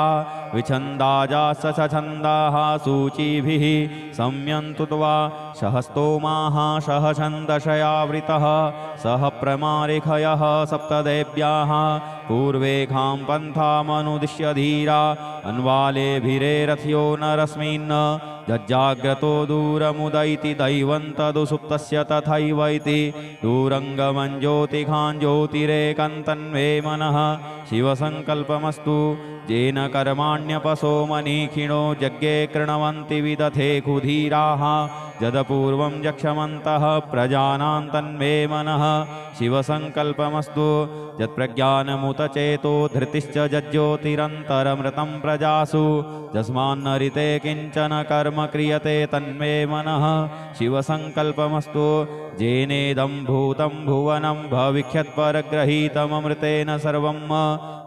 [SPEAKER 1] विछन्दाजाश्च सछन्दाः सूचिभिः संयन्तु त्वा सहस्तोमाः सह छन्दशयावृतः सह प्रमारिखयः सप्तदेव्याः पूर्वेखां पन्थामनुदिश्य धीरा अन्वालेभिरेरथ्यो नरस्मिन् जज्जाग्रतो दूरमुदैति दैवं तदुसुप्तस्य तथैवैति दूरङ्गमं ज्योतिखां ज्योतिरेकन्तन्वे मनः शिवसङ्कल्पमस्तु येन कर्माण्यपसो मनीखिणो यज्ञे कृणवन्ति विदथे कुधीराः यदपूर्वं यक्षमन्तः प्रजानां तन्मे मनः शिवसङ्कल्पमस्तु यत्प्रज्ञानमुतचेतो धृतिश्च यज्ज्योतिरन्तरमृतं प्रजासु यस्मान्नरिते किञ्चन कर्म क्रियते तन्मे मनः शिवसङ्कल्पमस्तु येनेदं भूतं भुवनं भविष्यत्परग्रहीतममृतेन सर्वं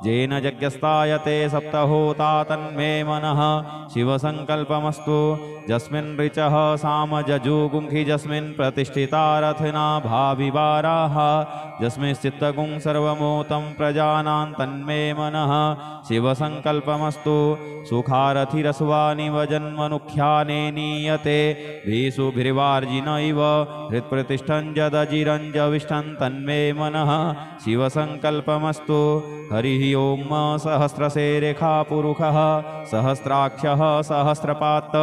[SPEAKER 1] येन यज्ञस्तायते सप्तहोता तन्मे मनः शिवसङ्कल्पमस्तु यस्मिन् ऋचः सामजजुगुंखि यस्मिन् प्रतिष्ठिता रथना भाविवाराः यस्मिंश्चित्तगुं सर्वमूतं प्रजानां तन्मे मनः शिवसङ्कल्पमस्तु सुखारथिरस्वानिव जन्मनुख्याने नीयते भीषुभिर्वार्जिनैव हृत्प्रतिष्ठं जदजिरञ्जविष्ठं तन्मे मनः शिवसङ्कल्पमस्तु हरिः ओम सहस्रशेरेखा पुरुषः सहस्राक्षः सहस्रपात्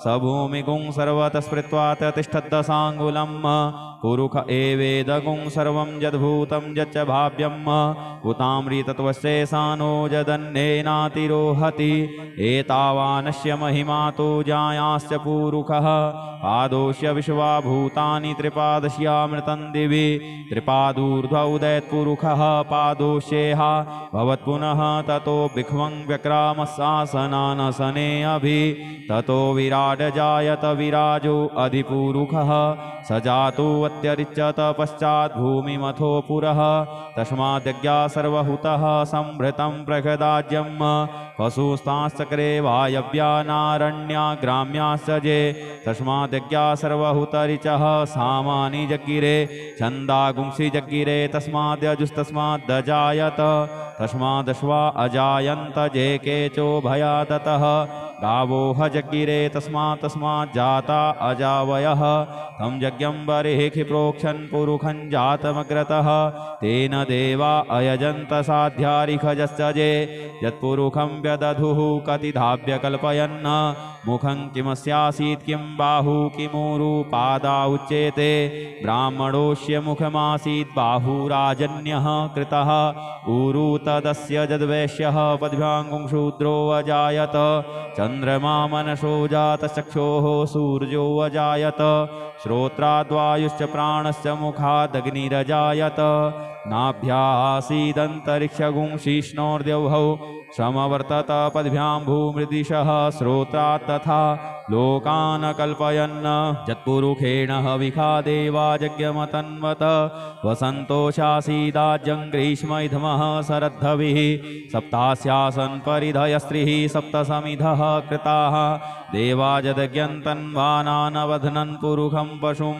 [SPEAKER 1] स भूमिगुं सर्वतः स्मृत्वा तिष्ठद्दशाङ्गुलं पुरुष एवेदगुं सर्वं यद्भूतं यच्च भाव्यं उतामृतत्वशेषानो यदन्नेनातिरोहति एतावानस्य महिमा तो जायाश्च पुरुषः पादोष्य विश्वा भूतानि त्रिपादस्यामृतं दिवि त्रिपादूर्ध्वोदयत्पुरुषः पादोष्येह भवत्पुनः ततो विख्वं व्यक्रामशासनानसने अभि ततो विराड जायत विराजो अधिपुरुषः स जातो अत्यरिच्यत पश्चात् भूमिमथो पुरः तस्माद्यज्ञा सर्वहुतः संभृतं प्रगदाज्यं पशुस्ताश्चक्रे वायव्या नारण्या ग्राम्याश्च जे तस्माद्यज्ञा सर्वहुतरिचः सामानि जगिरे छन्दागुंसि जगिरे तस्माद्यजुस्तस्माद्दजायत तस्मादश्वा अजायन्त जे केचो भयादतः गावो हजगिरे तस्मात् जाता अजावयः तं यज्ञं बर्हिः प्रोक्षन् पुरुखं जातमग्रतः तेन देवा अयजन्त साध्यारिखजश्चजे यत्पुरुखं व्यदधुः कतिधाव्य कल्पयन् मुखं किमस्यासीत् किं बाहु किमूरु पादा उच्येते ब्राह्मणोऽस्य मुखमासीत् बाहुराजन्यः कृतः ऊरु तदस्य यद्वैश्यः पद्भ्यां शूद्रो अजायत चन्द्रमा मनसो जातचक्षोः सूर्यो अजायत श्रोत्राद्वायुश्च प्राणश्च मुखादग्निरजायत नाभ्यासीदन्तरिक्षगुंशिष्णोर्द्यौः समवर्तत पद्भ्यां भूमृदिशः श्रोत्रात् तथा लोकान् कल्पयन् यत्पुरुषेण हविखा देवा यज्ञमतन्वत वसन्तोषासीदाज्यं ग्रीष्म इधमः शरद्धविः सप्तास्यासन् परिधयस्त्रिः सप्तसमिधः कृताः देवा यदज्ञन्तन्वानानवध्नन् पुरुखं पशुं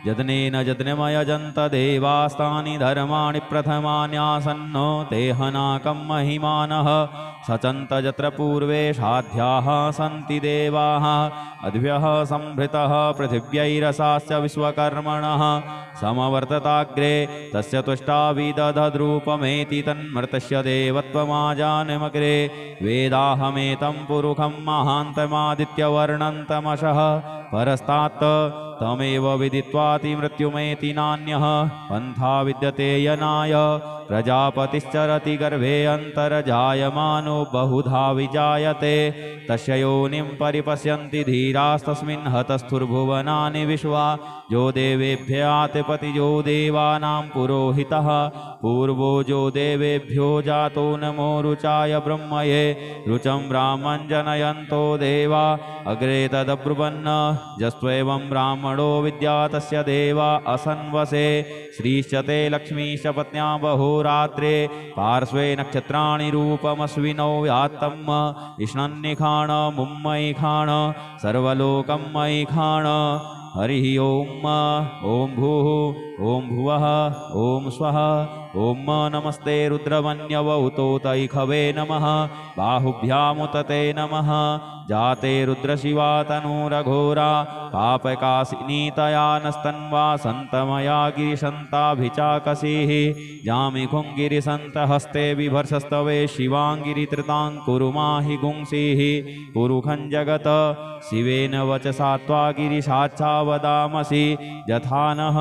[SPEAKER 1] यज्ञेन यज्ञमयजन्त देवास्तानि धर्माणि प्रथमान्यासन्नो तेहनाकं महिमानः सचन्त यत्र पूर्वे साध्याः सन्ति देवाः अद्भ्यः संभृतः पृथिव्यैरसाश्च विश्वकर्मणः समवर्तताग्रे तस्य तुष्टाविदधद्रूपमेति तन्मृतस्य देवत्वमाजानमग्रे वेदाहमेतं पुरुखं महान्तमादित्यवर्णन्तमशः परस्तात् तमेव विदित्वाति मृत्युमेति नान्यः पन्था विद्यते यनाय प्रजापतिश्चरति गर्भे अन्तर्जायमानो बहुधा विजायते तस्य योनिं परिपश्यन्ति धीरास्तस्मिन् हतस्थुर्भुवनानि विश्वा जो देवेभ्य आतिपतिजो देवानां पुरोहितः पूर्वो जो देवेभ्यो जातो नमो रुचाय ब्रह्मये रुचं ब्राह्मं जनयन्तो देवा अग्रे तदब्रुवन् यस्त्वेवं ब्राह्मणो विद्या तस्य देवा असन्वसे श्रीश्च ते लक्ष्मीश्च पत्न्या बहुरात्रे पार्श्वे नक्षत्राणि रूपमश्विनौ व्यात्तम् इष्णन्निखाण मुम्मयि खाण सर्वलोकं मयि खाण हरिः ॐ भूः ॐ भुवः ॐ स्वः ॐ नमस्ते रुद्रवन्यवौतोतैखवे नमः बाहुभ्यामुतते नमः जाते रुद्रशिवा तनूरघोरा पापकासिनीतया नस्तन्वा सन्तमया गिरिशन्ताभिचाकसीः जामिखुङ्गिरिसन्तहस्ते बिभर्षस्तवे शिवाङ्गिरित्रितां कुरु माहि गुंसीः पुरुखं जगत शिवेन वचसा त्वा गिरिशाच्छा वदामसि यथा नः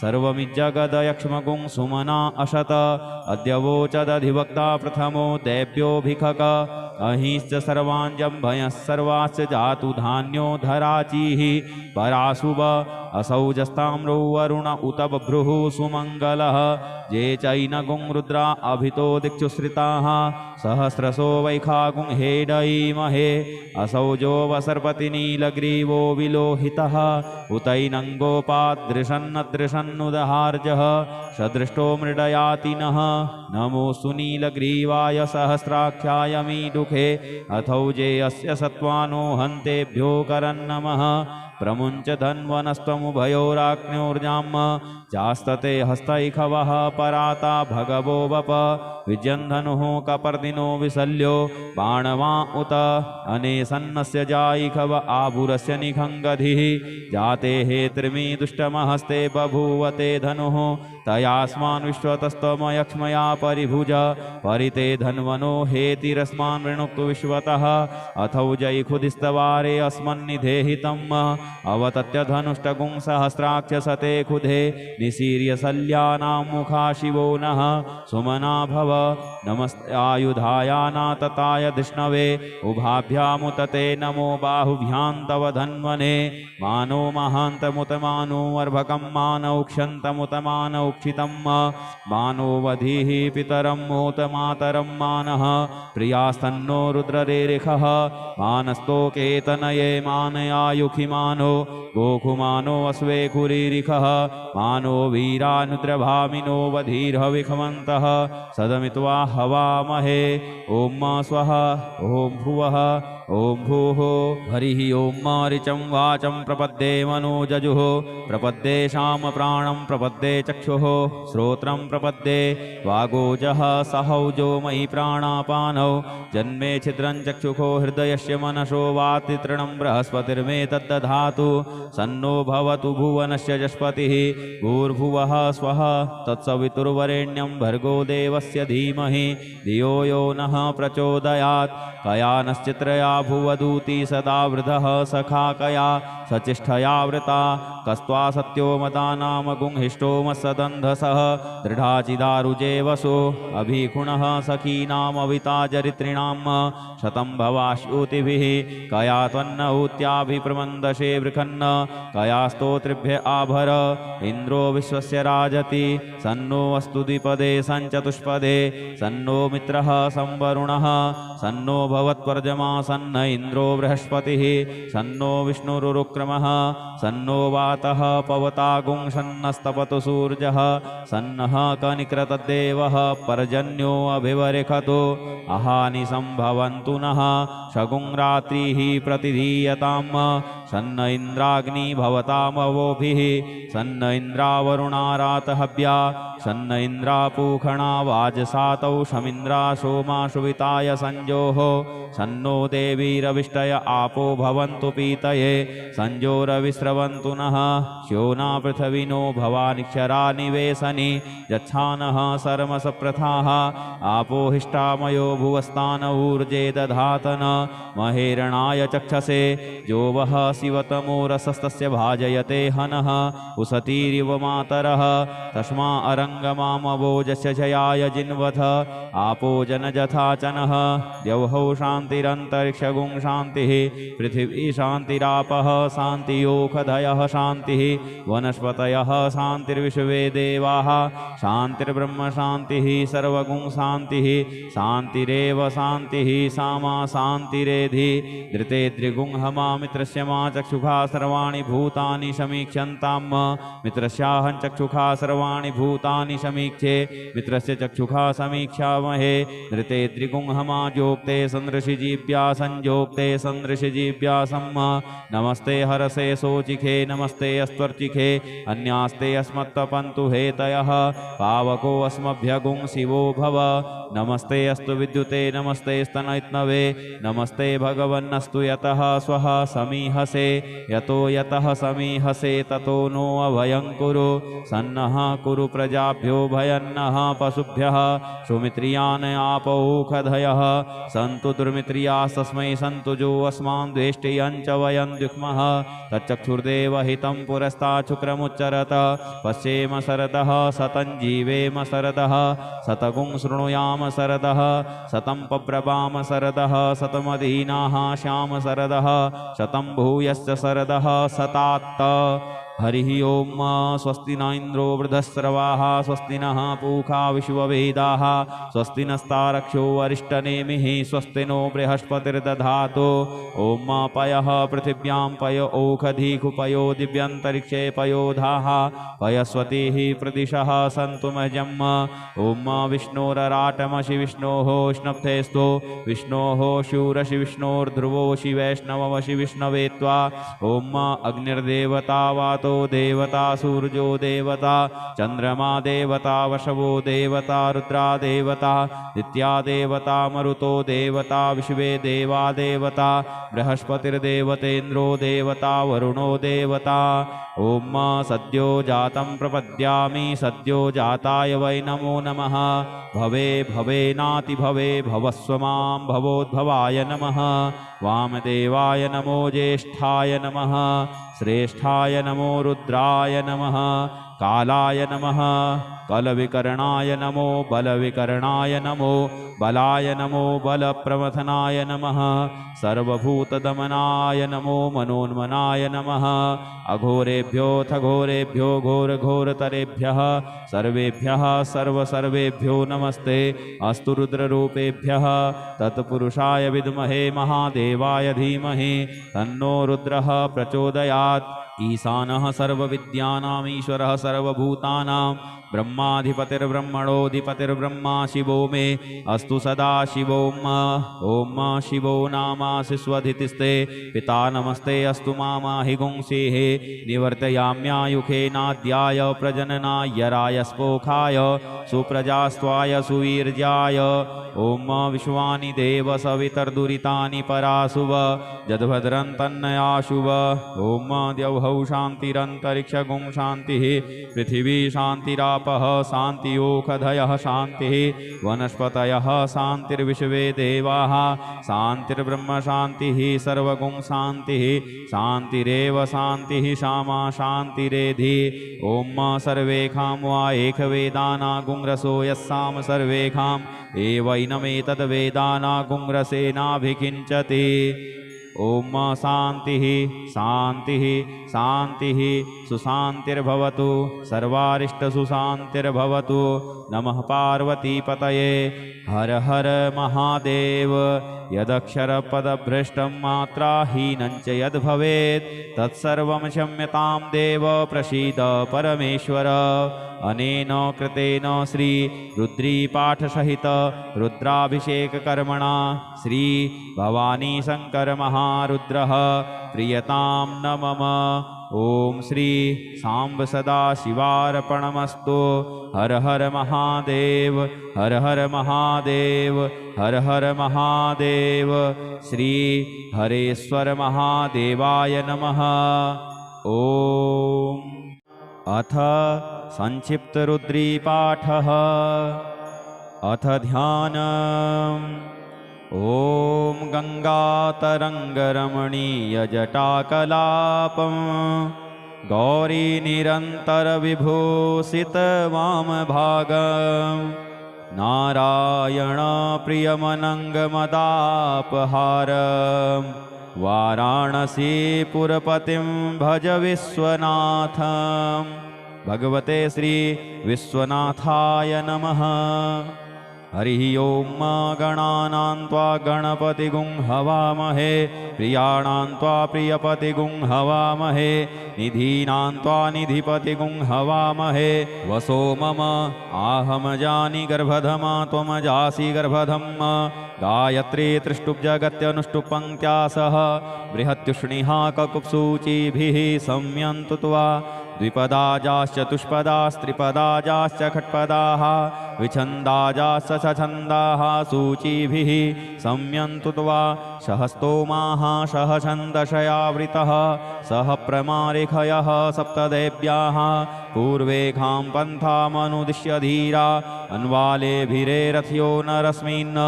[SPEAKER 1] सर्वमिज्जगदयक्ष्मगुं सुमना अशत अद्य वोचदधिवक्ता प्रथमो देव्योऽभिखक अहिश्च सर्वाञ्जम्भयः सर्वाश्च जातु धान्यो धराचीः पराशुभ असौजस्ताम्रो वरुण उत बभ्रुः सुमङ्गलः ये चैनगुं रुद्रा अभितो दिक्षुश्रिताः सहस्रशो वैखागुं हेडयीमहे असौजो वसर्पति नीलग्रीवो विलोहितः उतैनङ्गोपादृशन्नदृशन्नुदहार्जः सदृष्टो मृडयातिनः नमो सुनीलग्रीवाय सहस्राख्याय मीडुखे अथौजे अस्य सत्त्वानो हन्तेभ्यो करन्नमः प्रमुञ्च धन्वनस्त्वमुभयोराग्न्योर्जाम् चास्तते हस्तैखवः पराता भगवो वप विजन्धनुः कपर्दिनो विशल्यो बाणवा उत अनेसन्नस्य जायिखव आभुरस्य निखङ्गधिः जाते हे त्रिमी दुष्टमहस्ते बभूवते धनुः तयास्मान् विश्वतस्तमयक्ष्मया परिभुज परिते धन्वनो हेतिरस्मान् वृणुक्तु विश्वतः अथौ जैखुदिस्तवारे अस्मन्निधेहितम् अवतत्य धनुष्टगुं सहस्राक्षसते खुधे निशीर्य शल्यानां मुखा शिवो नः सुमना भव नमस्ते आयुधायानातताय धृष्णवे उभाभ्यामुतते नमो बाहुभ्यां तव धन्वने मानो महान्तमुतमानो अर्भकं मानौक्षन्तमुतमानौक्षितं मानो वधीः पितरं मोतमातरं मानः प्रियास्तन्नो रुद्ररेरिखः मानस्तोकेतनये मानयायुखि मानो गोखुमानो अस्वेखुरीरिखः मानो वीरानुद्रभामिनो वधीर्हविखमन्तः सदमित्वा हवामहे ॐ स्वः ॐ भुवः ॐ भूः हरिः ॐ ऋचं वाचं प्रपद्ये मनोजजुः प्रपद्ये शाम प्राणं प्रपद्ये चक्षुः श्रोत्रं प्रपद्ये वागोजः सहौजो मयि प्राणापानौ जन्मे छिद्रं चक्षुखो हृदयस्य मनसो वाति तृणं बृहस्पतिर्मे तद्दधातु सन्नो भवतु भुवनस्य जस्पतिः भूर्भुवः स्वः तत्सवितुर्वरेण्यं भर्गो देवस्य धीमहि धियो यो नः प्रचोदयात् कया नश्चित्रया भुवदूती सदा वृधः सखा कया सचिष्ठया वृता कस्त्वा सत्यो मदानाम गुंहिष्टोमसदन्धसः दृढाचिदारुजे वसो अभिगुणः सखीनामविता जरित्रिणां शतं भवाश्यूतिभिः कया त्वन्नहूत्याभिप्रमन्दशे वृखन्न कया स्तोत्रिभ्य आभर इन्द्रो विश्वस्य राजति सन्नो अस्तु द्विपदे सञ्चतुष्पदे सन्नो मित्रः संवरुणः सन्नो भवत्वर्जमा सन्न इन्द्रो बृहस्पतिः सन्नो विष्णुरुक्रमः सन्नो वातः पवतागुं सन्नस्तपतु सूर्यः सन्नः कनिक्रतद्देवः पर्जन्यो अभिवरिखतो अहानि सम्भवन्तु नः शगुं रात्रिः प्रतिधीयतां सन्न इन्द्राग्नि भवतामवोभिः सन्न इन्द्रावरुणारातहव्या सन्न इन्द्रापूखणा वाजसातौ शमिन्द्रा सोमा सुविताय संजोः सन्नो देवीरविष्टय आपो भवन्तु पीतये संजोरविस्रवन्तु नः श्योना पृथिविनो भवानिक्षरा निवेशनि यच्छानः सर्मसप्रथाः आपो हिष्टामयो भुवस्तान ऊर्जे दधातन महेरणाय चक्षसे जो वः शिवतमो रसस्तस्य भाजयते हनः उसतीरिव मातरः तस्मा अरङ्गमामवोजस्य जयाय जिन्वथ आपो जनजथाचनः द्यौहौ शान्तिरन्तरिक्षगुं शान्तिः पृथिवी शान्तिरापः शान्तियोखधयः शान्तिः वनस्पतयः शान्तिर्विश्वे देवाः शान्तिर्ब्रह्म शान्तिः सर्वगुं शान्तिः शान्तिरेव शान्तिः सामा शान्तिरेधि धृते द्रिगुं हमा मित्रस्य मा चक्षुषा सर्वाणि भूतानि समीक्ष्यन्तां मित्रस्याहं चक्षुषा सर्वाणि भूतानि समीक्षे मित्रस्य चक्षुषा समीक्षामहे धृते द्रिगुं हमा जोक्ते सन्दृशिजीव्या संयोक्ते सन्दृशिजीव्या सम्मा नमस्ते हरसे सोचिखे नमस्ते अस्त्वर्चिखे अन्यास्ते अस्मत्तपन्तु हेतयः पावको अस्मभ्यगुं शिवो भव नमस्ते अस्तु विद्युते नमस्ते स्तनैत्नवे नमस्ते भगवन्नस्तु यतः स्वः समीहसे यतो यतः समीहसे ततो नो अभयं कुरु सन्नः कुरु प्रजाभ्यो भयन्नः पशुभ्यः सुमित्रियान् आपौखधयः सन्तु दुर्मित्रियास्तस्मै सन्तु जो अस्मान् द्वेष्टियं च वयं द्युक्मः तच्चक्षुर्देव हितं पुरस्ताच्छुक्रमुच्चरत पश्येम शरदः सतं जीवेम शरदः शतगुं शृणुयाम शरदः शतं पब्रवाम शरदः शतमधीनाः श्याम शरदः शतं भूयश्च शरदः शतात्त हरिः ओम स्वस्ति न इन्द्रो वृद्धस्रवाः स्वस्ति नः पूषा विश्ववेदाः स्वस्ति नस्तारक्षो अरिष्टनेमिः स्वस्ति नो बृहस्पतिर्दधातु ओम पयः पृथिव्यां पय ओखधीः पयो दिव्यन्तरिक्षे पयोधाः पयस्वतीः प्रदिशः सन्तु मह्यम् ओम विष्णोरराटमसि विष्णोः स्नप्तेस्तु विष्णोः शूरसि विष्णोर्ध्रुवोऽसि वैष्णवमसि विष्णवे त्वा ओम अग्निर्देवता वातो देवता सूर्यो देवता चंद्रमा देवता वशवो देवता रुद्रा देवता नित्या देवता मरुतो देवता विश्वे देवा देवता बृहस्पतिर्देवतेन्द्रो देवता वरुणो देवता ओम सद्यो जातं प्रपद्यामि सद्यो जाताय वै नमो नमः भवे भवेनाति भवे भवस्व मां भवोद्भवाय नमः वामदेवाय नमो ज्येष्ठाय नमः श्रेष्ठाय नमो रुद्राय नमः कालाय नमः कलविकरणाय नमो बलविकरणाय नमो बलाय नमो बलप्रमथनाय नमः सर्वभूतदमनाय नमो मनोन्मनाय नमः अघोरेभ्योऽथ घोरेभ्यो घोरघोरतरेभ्यः सर्वेभ्यः सर्वसर्वेभ्यो नमस्ते अस्तु रुद्ररूपेभ्यः तत्पुरुषाय विद्महे महादेवाय धीमहि तन्नो रुद्रः प्रचोदयात् ईशानः सर्वविद्यानाम् ईश्वरः सर्वभूतानां ब्रह्माधिपतिर्ब्रह्मणोऽधिपतिर्ब्रह्मा शिवो मे अस्तु सदा शिवो ॐ शिवो नामासि स्वधितिस्ते पिता नमस्ते अस्तु मामाहि गुंसीः निवर्तयाम्यायुखेनाद्याय प्रजननाय रायस्पोखाय सुप्रजास्त्वाय सुवीर्याय ॐ विश्वानि देव सवितर्दुरितानि पराशुव जद्भद्रं तन्नयाशुव ॐ द्यौहौ शान्तिरन्तरिक्षगुं शान्तिः पृथिवी शान्तिरापः शान्तियोखधयः शान्तिः वनस्पतयः शान्तिर्विश्वे देवाः शान्तिर्ब्रह्म शान्तिः सर्वगुं शान्तिः शान्तिरेव शान्तिः क्षमा शान्तिरेधि ॐ सर्वेखां वा एकवेदानागुंरसो यस्साम सर्वेखाम् एवैनमेतद्वेदानागुंरसेनाभिकिञ्चति ॐ शान्तिः शान्तिः शान्तिः सुशान्तिर्भवतु सर्वारिष्टसुशान्तिर्भवतु नमः पार्वतीपतये हर हर महादेव यदक्षरपदभ्रष्टं मात्राहीनं च यद्भवेत् तत्सर्वं क्षम्यतां देव प्रसीद परमेश्वर अनेन कृतेन श्री रुद्रीपाठसहित रुद्राभिषेककर्मणा श्री भवानी शंकर महारुद्रः प्रियतां न मम ओम श्री सांब सदा शिवार्पणमस्तु हर हर महादेव हर हर महादेव हर हर महादेव श्री हरेश्वर महादेवाय नमः। ओम अथ संक्षिप्त रुद्रीपाठः अथ ध्यानम् ओम गंगातरंगरमणीयजटाकलापं गौरी निरंतर विभूषित वामभागं नारायण प्रियमनंगमदापहारं वाराणसीपुरपतिं भज विश्वनाथं भगवते श्री विश्वनाथाय नमः। हरिः ओम गणानां त्वा गणपतिगुं हवामहे प्रियाणां त्वा प्रियपतिगुं हवामहे निधीनां त्वा निधिपतिगुं हवामहे वसो मम आहमजानि गर्भधमा त्वमजासि गर्भधम् गायत्री त्रिष्टुब्जगत्यनुष्टुप् पङ्क्त्या सह बृहत्युष्णिहा ककुप्सूचिभिः संयन्तु त्वा द्विपदाजाश्च चतुष्पदास्त्रिपदाजाश्च खट्पदाः विछन्दाजाश्च सछन्दाः सूचिभिः संयन्तु त्वा सहस्तोमाः सह छन्दशयावृतः सह प्रमारिखयः सप्तदेव्याः पूर्वेखां पन्थामनुदिश्य धीरा अन्वालेभिरेरथ्यो नरस्मिन्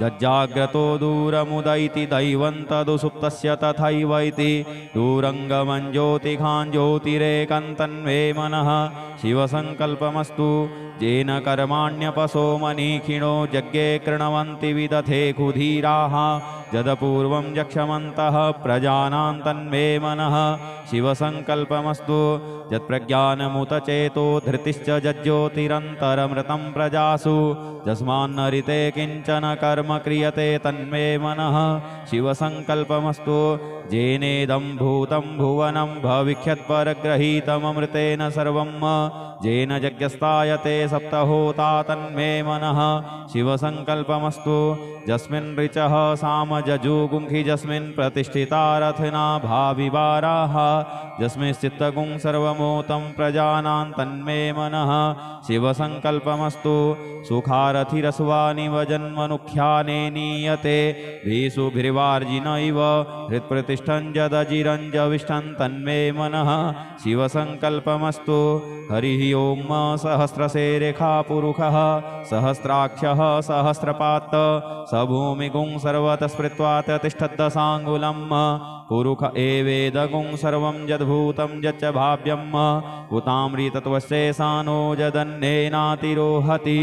[SPEAKER 1] जज्जाग्रतो दूरमुदैति दैवं तदुसुप्तस्य तथैवैति दूरङ्गमं ज्योतिखां ज्योतिरेकं तन्मे मनः शिवसङ्कल्पमस्तु येन कर्माण्यपसो मनीखिणो यज्ञे कृणवन्ति विदथे कुधीराः यदपूर्वं यक्षमन्तः प्रजानां तन्मे मनः शिवसङ्कल्पमस्तु यत्प्रज्ञानमुतचेतो धृतिश्च जज्ज्योतिरन्तरमृतं प्रजासु यस्मान्नरिते किञ्चन कर्म क्रियते तन्मे मनः शिवसङ्कल्पमस्तु येनेदं भूतं भुवनं भविष्यत्परग्रहीतममृतेन सर्वं येन यज्ञस्तायते सप्तहोता तन्मे मनः शिवसङ्कल्पमस्तु यस्मिन् ऋचः सामजजुगुंखि यस्मिन् प्रतिष्ठिता रथना भाविवाराः यस्मिंश्चित्तगुं सर्वमोतं प्रजानां तन्मे मनः शिवसङ्कल्पमस्तु सुखारथिरस्वानिव जन्मनुख्याने नीयते भीषुभिर्वार्जिन इव हृत्प्रतिष्ठं जदजिरञ्जविष्ठं तन्मे मनः शिवसङ्कल्पमस्तु। हरिः ओम सहस्रशेरेखापुरुषः सहस्राक्षः सहस्रपात् स भूमिगुं सर्वतः स्मृत्वा तिष्ठद्दशाङ्गुलं पुरुष एवेदगुं सर्वं यद्भूतं यच्च भाव्यं उतामृतत्वस्येषानो यदन्नेनातिरोहति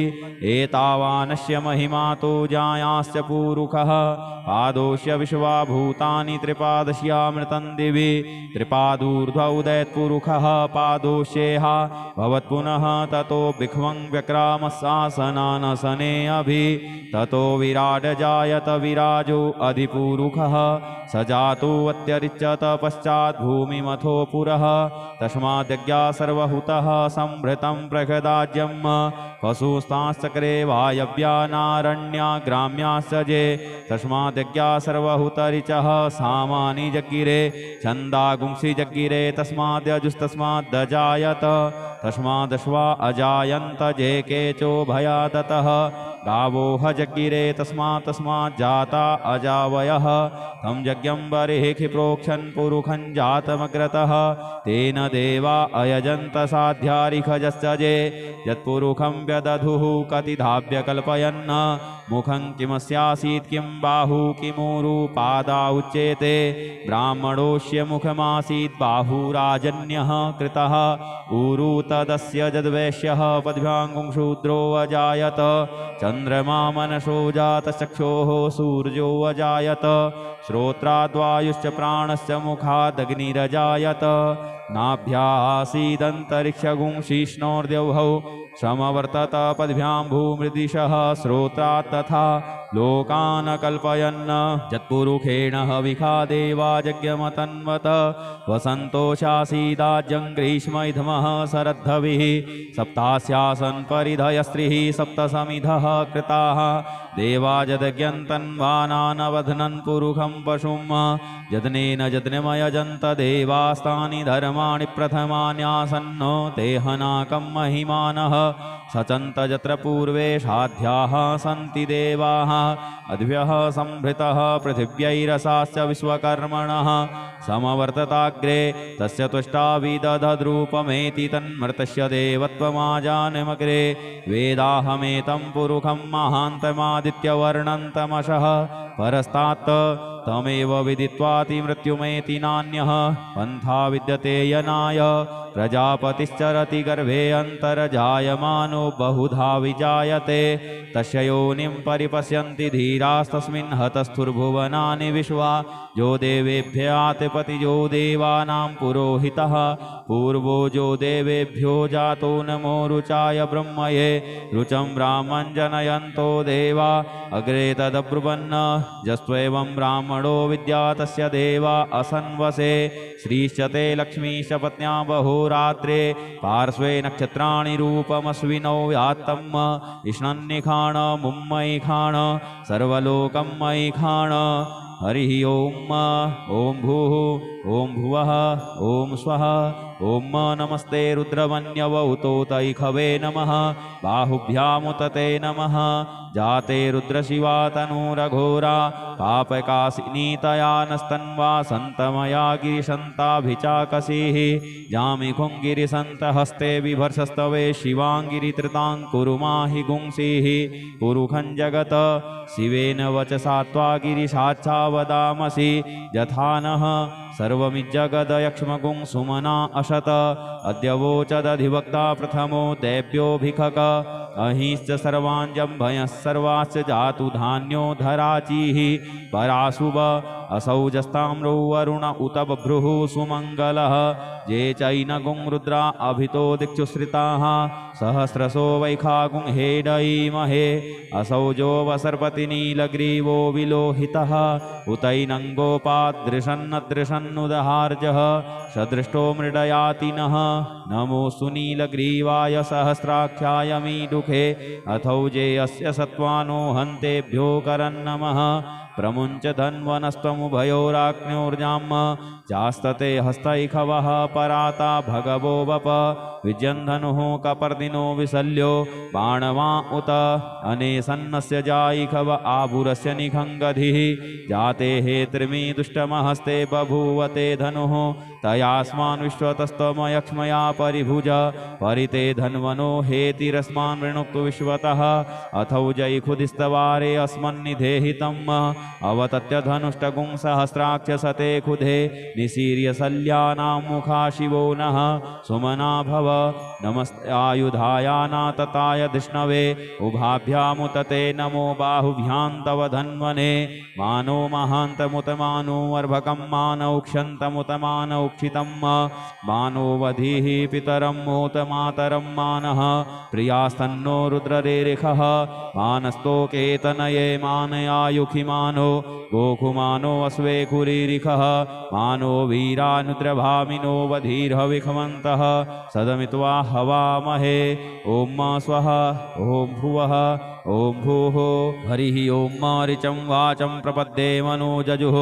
[SPEAKER 1] एतावानस्य महिमा तु जायाश्च पुरुषः पादोष्य विश्वाभूतानि त्रिपादस्यामृतं दिवि त्रिपादूर्ध्व उदयत्पुरुषः पादोष्येहा भवत्पुनः ततो भिक्ष्वं व्यक्रामशासनानसने अभि ततो विराड जायत विराजो अधिपुरुषः स जातो अत्यरिच्यत पश्चात् भूमिमथो पुरः तस्माद्यज्ञा सर्वहुतः संभृतं प्रहदाज्यं पशुस्ताश्चक्रे वायव्या नारण्या ग्राम्याश्च जे तस्माद्यज्ञा सर्वहुतरिचः सामानि जगिरे छन्दागुंसि जगिरे तस्माद्यजुस्तस्माद्दजायत तस्मादश्वा अजायन्त जे केचो भयादतः गावो जगिरे तस्माज्जाता अजावयः तं यज्ञं बर्हिः प्रोक्षन् पुरुखं जातमग्रतः तेन देवा अयजन्त साध्यारिखजश्च जे यत्पुरुखं व्यदधुः कतिधाभ्य कल्पयन् मुखं किमस्यासीत् किं बाहु किमूरु पादा उच्येते ब्राह्मणोऽस्य मुखमासीत् बाहुराजन्यः कृतः ऊरु तदस्य जद्वैश्यः पद्भ्याङ्गुंशूद्रो अजायत चन्द्रमा मनसो जातचक्षोः सूर्यो अजायत श्रोत्राद्वायुश्च प्राणश्च मुखादग्निरजायत नाभ्यासीदन्तरिक्षगुंशिष्णोर्द्यौः समवर्तत पद्भ्यां भूमृदिशः श्रोत्रात् तथा लोकान् कल्पयन् यत्पुरुषेण हविखा देवा यज्ञमतन्वत वसन्तोषासीदाज्यं ग्रीष्म इधमः शरद्धविः सप्तास्यासन् परिधयस्त्रिः सप्तसमिधः कृताः देवा यदज्ञन्तन्वानानवध्नन् पुरुखं पशुं यज्ञेन यज्ञमयजन्त देवास्तानि धर्माणि प्रथमान्यासन्नो तेहनाकं महिमानः सचन्त यत्र पूर्वे साध्याः सन्ति देवाः अद्भ्यः संभृतः पृथिव्यैरसाश्च विश्वकर्मणः समवर्तताग्रे तस्य तुष्टाविदधद्रूपमेति तन्मर्तस्य देवत्वमाजानमग्रे वेदाहमेतं पुरुखं महान्तमादित्यवर्णन्तमशः परस्तात् तमेव विदित्वाति मृत्युमेति नान्यः पन्था विद्यते यनाय प्रजापतिश्चरति गर्भे अन्तर्जायमानो बहुधा विजायते तस्य योनिं परिपश्यन्ति धीरास्तस्मिन् हतस्थुर्भुवनानि विश्वा जो देवेभ्य आतपतिजो देवानां पुरोहितः पूर्वो जो देवेभ्यो जातो नमो रुचाय ब्रह्मये रुचं ब्राह्मं जनयन्तो देवा अग्रे तदब्रुवन् जस्त्वेवं ब्राह्मणो विद्या तस्य देवा असन्वसे श्रीश्च ते लक्ष्मीश्च पत्न्या बहुरात्रे पार्श्वे नक्षत्राणि रूपमश्विनौ यात्तं इष्णन्निखाण मुम्मयि खाण सर्वलोकं मयि खाण हरिः ॐ भूः ॐ भुवः ॐ स्वः ॐ नमस्ते रुद्रवन्यवौतोतैखवे नमः बाहुभ्यामुतते नमः जाते रुद्रशिवा तनूरघोरा पापकासिनीतया नस्तन्वा सन्तमया गिरिशन्ताभिचाकसीः जामिखुङ्गिरिसन्तहस्ते बिभर्षस्तवे शिवाङ्गिरितृतां कुरु माहि गुंसीः पुरुखं जगत शिवेन वचसा त्वा गिरिशाच्छा वदामसि यथा नः सर्वमिज्जगदयक्ष्मगुं सुमना अशत अद्य वोचदधिवक्ता प्रथमो दैव्योऽभिखक अहिश्च सर्वाञ्जम्भयः सर्वाश्च जातु धान्यो धराचीः पराशुभ असौजस्ताम्रो वरुण उत बभ्रुः सुमङ्गलः ये चैनगुं रुद्रा अभितो दिक्षुश्रिताः सहस्रशो वैखागुं हेडयीमहे असौजो वसर्पति नीलग्रीवो विलोहितः उतैनङ्गोपादृशन्नदृशन्नुदहार्जः सदृष्टो मृडयातिनः नमोऽस्तु नीलग्रीवाय सहस्राख्याय मीडुखे अथौजे अस्य सत्त्वानो हन्तेभ्यो करन्नमः प्रमुञ्च धन्वनस्त्वमुभयोराग्न्योर्जाम् चास्तते हस्तैखवः पराता भगवो वप विजन्धनुः कपर्दिनो विशल्यो बाणवा उत अनेसन्नस्य जायिखव आभुरस्य निखङ्गधिः जाते हे त्रिमी दुष्टमहस्ते बभूवते धनुः तयास्मान् विश्वतस्तमयक्ष्मया परिभुज परिते धन्वनो हेतिरस्मान् वृणुक्तु विश्वतः अथौ जैखुदिस्तवारे अस्मन्निधेहितं अवतत्य धनुष्टगुं सहस्राक्ष सते खुधे निसीर्य शल्यानां मुखा शिवो नः सुमना भव नमस्ते आयुधायानातताय धृष्णवे उभाभ्यामुतते नमो बाहुभ्यां तव धन्वने मानो महान्तमुतमानो अर्भकं मानौक्षन्तमुतमानौक्षितं मानो वधीः पितरं मोत मातरं मानः प्रियास्तन्नो रुद्ररेरिखः मानस्तोकेतनये मानयायुखि मानो गोकुमानो अश्वेखुरीरिखः मानो वीरानुद्रभामिनो वधीर्हविखमन्तः सदमित्वा हवामहे ॐ स्वः ॐ भुवः ॐ भूः हरिः ॐ मारिचं वाचं प्रपद्ये मनोजजुः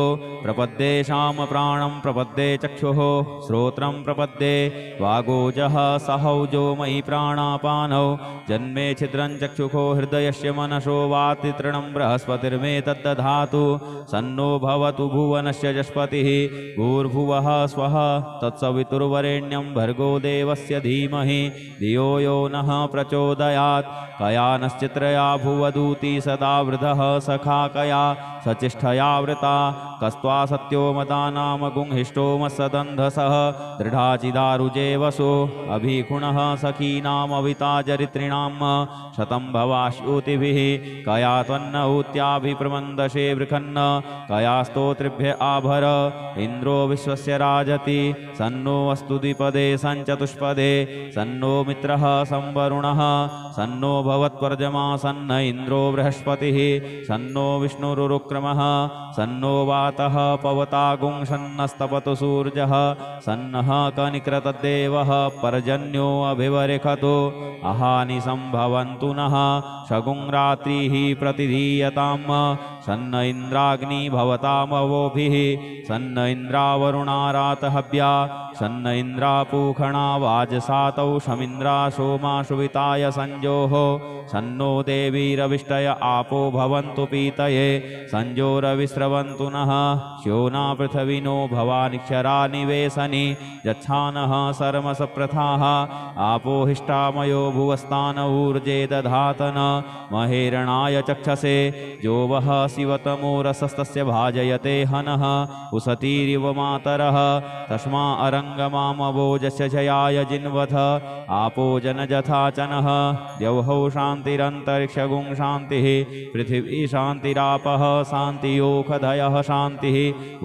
[SPEAKER 1] प्रपद्ये शाम प्राणं प्रपद्ये चक्षुः श्रोत्रं प्रपद्ये वागोजः सहौजो मयि प्राणापानौ जन्मे छिद्रं चक्षुषो हृदयस्य मनसो वाति तृणं बृहस्पतिर्मे तद्दधातु सन्नो भवतु भुवनस्य जस्पतिः भूर्भुवः स्वः तत्सवितुर्वरेण्यं भर्गो देवस्य धीमहि धियो यो नः प्रचोदयात् कया नश्चित्रया भुवदूती सदा वृधः सखा कया सचिष्ठया वृता कस्त्वा सत्यो मदानाम गुंहिष्टोमसदन्धसः दृढाचिदारुजे वसो अभिखुणः सखीनामविताजरित्रिणां शतं भवाश्यूतिभिः कया त्वन्न ऊत्याभिप्रमन्दशे वृखन्न कया स्तोत्रिभ्य आभर इन्द्रो विश्वस्य राजति सन्नो अस्तु द्विपदे सञ्चतुष्पदे सन्नो मित्रः संवरुणः सन्नो भवत्वर्जमा सन्न इन्द्रो बृहस्पतिः सन्नो विष्णुरुक्रमः सन्नो वातः पवतागुं सन्नस्तपतु सूर्यः सन्नः कनिकृतदेवः पर्जन्यो अभिवरेखतो अहानि सम्भवन्तु नः शगुं रात्रिः प्रतिधीयताम् सन्न इन्द्राग्नि भवतामवोभिः सन्न इन्द्रावरुणारातहव्या सन्न इन्द्रापूखणा वाजसातौ शमिन्द्रा सोमाशुविताय संजोः सन्नो देवीरविष्टय आपो भवन्तु पीतये संजोरविस्रवन्तु नः श्योना पृथिविनो भवानिक्षरा निवेशनि यच्छानः सर्मसप्रथाः आपो हिष्टामयो भुवस्तान ऊर्जे दधातन महेरणाय चक्षसे जो वः शिवतमो रसस्तस्य भाजयते हनः उसतीरिव मातरः तस्मा अरङ्गमामवोजस्य जयाय जिन्वथ आपो जनजथाचनः द्यौहौ शान्तिरन्तरिक्षगुं शान्तिः पृथिवी शान्तिरापः शान्तियोखधयः शान्तिः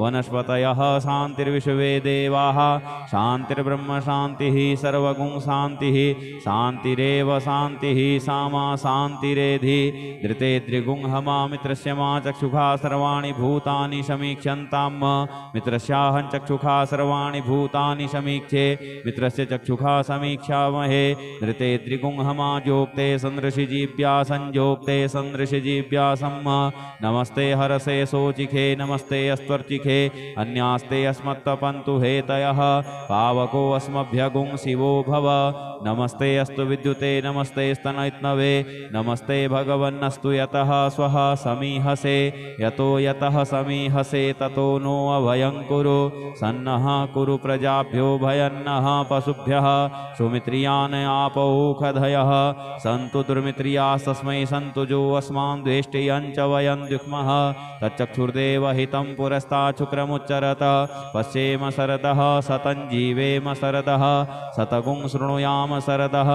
[SPEAKER 1] वनस्पतयः शान्तिर्विश्वे देवाः शान्तिर्ब्रह्म शान्तिः सर्वगुं शान्तिः शान्तिरेव शान्तिः सामा शान्तिरेधि धृते द्रिगुं हमा मित्रस्य मा चक्षुषा सर्वाणि भूतानि समीक्ष्यन्तां मित्रस्याहं चक्षुषा सर्वाणि भूतानि समीक्षे मित्रस्य चक्षुषा समीक्षामहे धृते द्रिगुं हमा जोक्ते सन्दृशिजीव्या संयोक्ते सन्दृशिजीव्यासं नमस्ते हरसे सोचिखे नमस्ते अस्त्वर्चिखे अन्यास्ते अस्मत्तपन्तु हेतयः पावको अस्मभ्यगुं शिवो भव नमस्ते अस्तु विद्युते नमस्ते स्तनैत्नवे नमस्ते भगवन्नस्तु यतः स्वः समीहसे यतो यतः समीहसे ततो नो अभयं कुरु सन्नः कुरु प्रजाभ्यो भयन्नः पशुभ्यः सुमित्रियान् आपौखधयः सन्तु दुर्मित्रियास्तस्मै सन्तु जो अस्मान् द्वेष्टियं च वयं द्युक्मः तच्चक्षुर्देव हितं पुरस्तात् शुक्रमुच्चरत पश्येम शरदः शतं जीवेम शरदः शतगुं शृणुयाम शरदः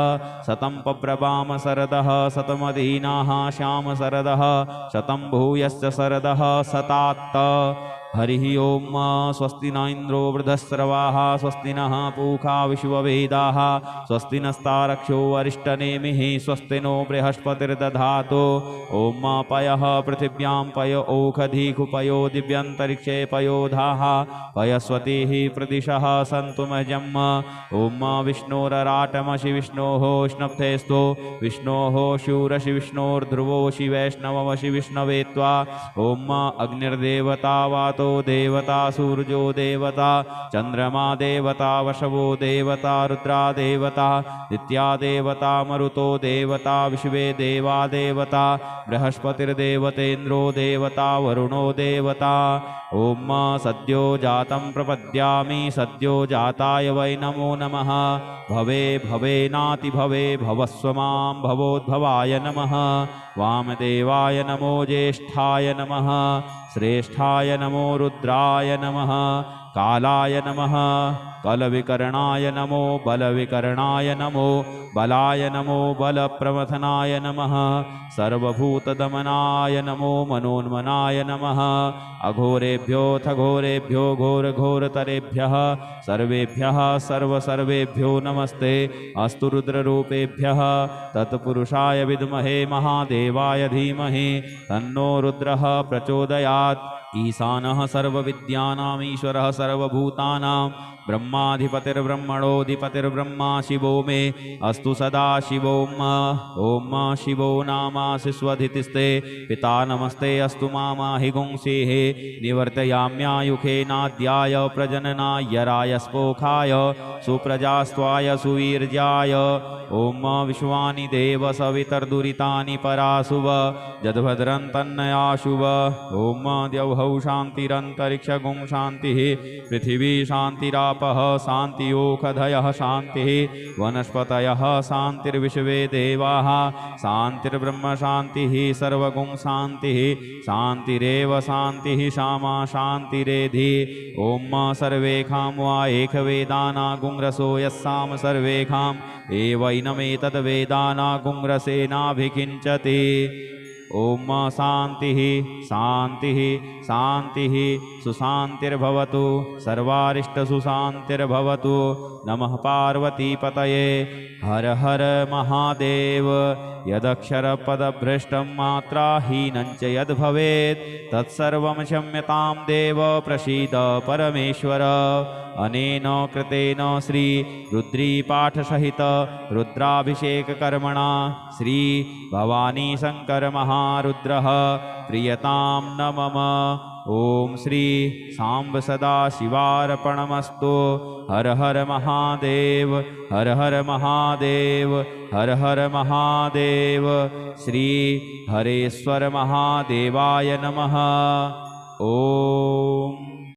[SPEAKER 1] शतं पब्रवाम शरदः शतमधीनाः श्याम शरदः शतं भूयश्च शरदः शतात्त हरिः ओम स्वस्ति न इंद्रो वृद्धस्रवाः स्वस्ति नः पूषा विश्ववेदाः स्वस्ति नस्तारक्षो अरिष्टनेमिः स्वस्ति नो बृहस्पतिर्दधातु ओम पयः पृथिव्यां पय ओखधीकुपयो दिव्यन्तरिक्षे पयोधाः पयस्वतीः प्रदिशः सन्तु मह्यम् ओम विष्णोरराटमसि विष्णोः विष्णप्तेस्तु विष्णोः शूरसि विष्णोर्ध्रुवोऽसि वैष्णवमसि विष्णवे त्वा ओम अग्निर्देवता वातो देवता सूर्यो देवता चंद्रमा देवता वशवो देवता रुद्रा देवता नित्या देवता मरुतो देवता विश्वे देवा देवता बृहस्पतिर्देवतेन्द्रो देवता वरुणो देवता ओम सद्यो जातं प्रपद्यामि सद्यो जाताय वै नमो नमः भवे भवेनाति भवे भवस्व मां भवोद्भवाय नमः वामदेवाय नमो ज्येष्ठाय नमः श्रेष्ठाय नमो रुद्राय नमः कालाय नमः कलविकरणाय नमो बलविकरणाय नमो बलाय नमो बलप्रमथनाय नमः सर्वभूतदमनाय नमो मनोन्मनाय नमः अघोरेभ्योऽथ घोरेभ्यो घोरघोरतरेभ्यः सर्वेभ्यः सर्वसर्वेभ्यो नमस्ते अस्तु रुद्ररूपेभ्यः तत्पुरुषाय विद्महे महादेवाय धीमहि तन्नो रुद्रः प्रचोदयात् ईशानः सर्वविद्यानाम् ईश्वरः सर्वभूतानां ब्रह्माधिपतिर्ब्रह्मणोऽधिपतिर्ब्रह्मा शिवो मे अस्तु सदा शिवो ॐ शिवो नामासि स्वधितिस्ते पिता नमस्ते अस्तु मामाहि गुंसीः निवर्तयाम्यायुखेनाद्याय प्रजननाय रायस्पोखाय सुप्रजास्त्वाय सुवीर्याय ॐ विश्वानि देव सवितर्दुरितानि पराशुव जद्भद्रं तन्नयाशुव ॐ द्यौः शान्तिरन्तरिक्षगुं शान्तिः पृथिवी शान्तिरापः शान्तियोखधयः शान्तिः वनस्पतयः शान्तिर्विश्वे देवाः शान्तिर्ब्रह्म शान्तिः सर्वगुं शान्तिः शान्तिरेव शान्तिः श्यामा शान्तिरेधि ॐ सर्वेखां वा एकवेदाना गुंरसो यस्साम सर्वेखां एवैनमेतद्वेदाना गुंरसेनाभिकिञ्चति ॐ शान्तिः शान्तिः शान्तिः सुशान्तिर्भवतु सर्वारिष्टसुशान्तिर्भवतु नमः पार्वतीपतये हर हर महादेव यदक्षरपदभ्रष्टं मात्राहीनं च यद्भवेत् तत्सर्वं क्षम्यतां देव प्रसीद परमेश्वर अनेन कृतेन श्री रुद्रीपाठसहित रुद्राभिषेककर्मणा श्री भवानी शंकर महारुद्रः प्रियतां न मम ओम श्री सांब सदा शिवार्पणमस्तु हर हर महादेव हर हर महादेव हर हर महादेव श्री हरेश्वर महादेवाय नमः ओम।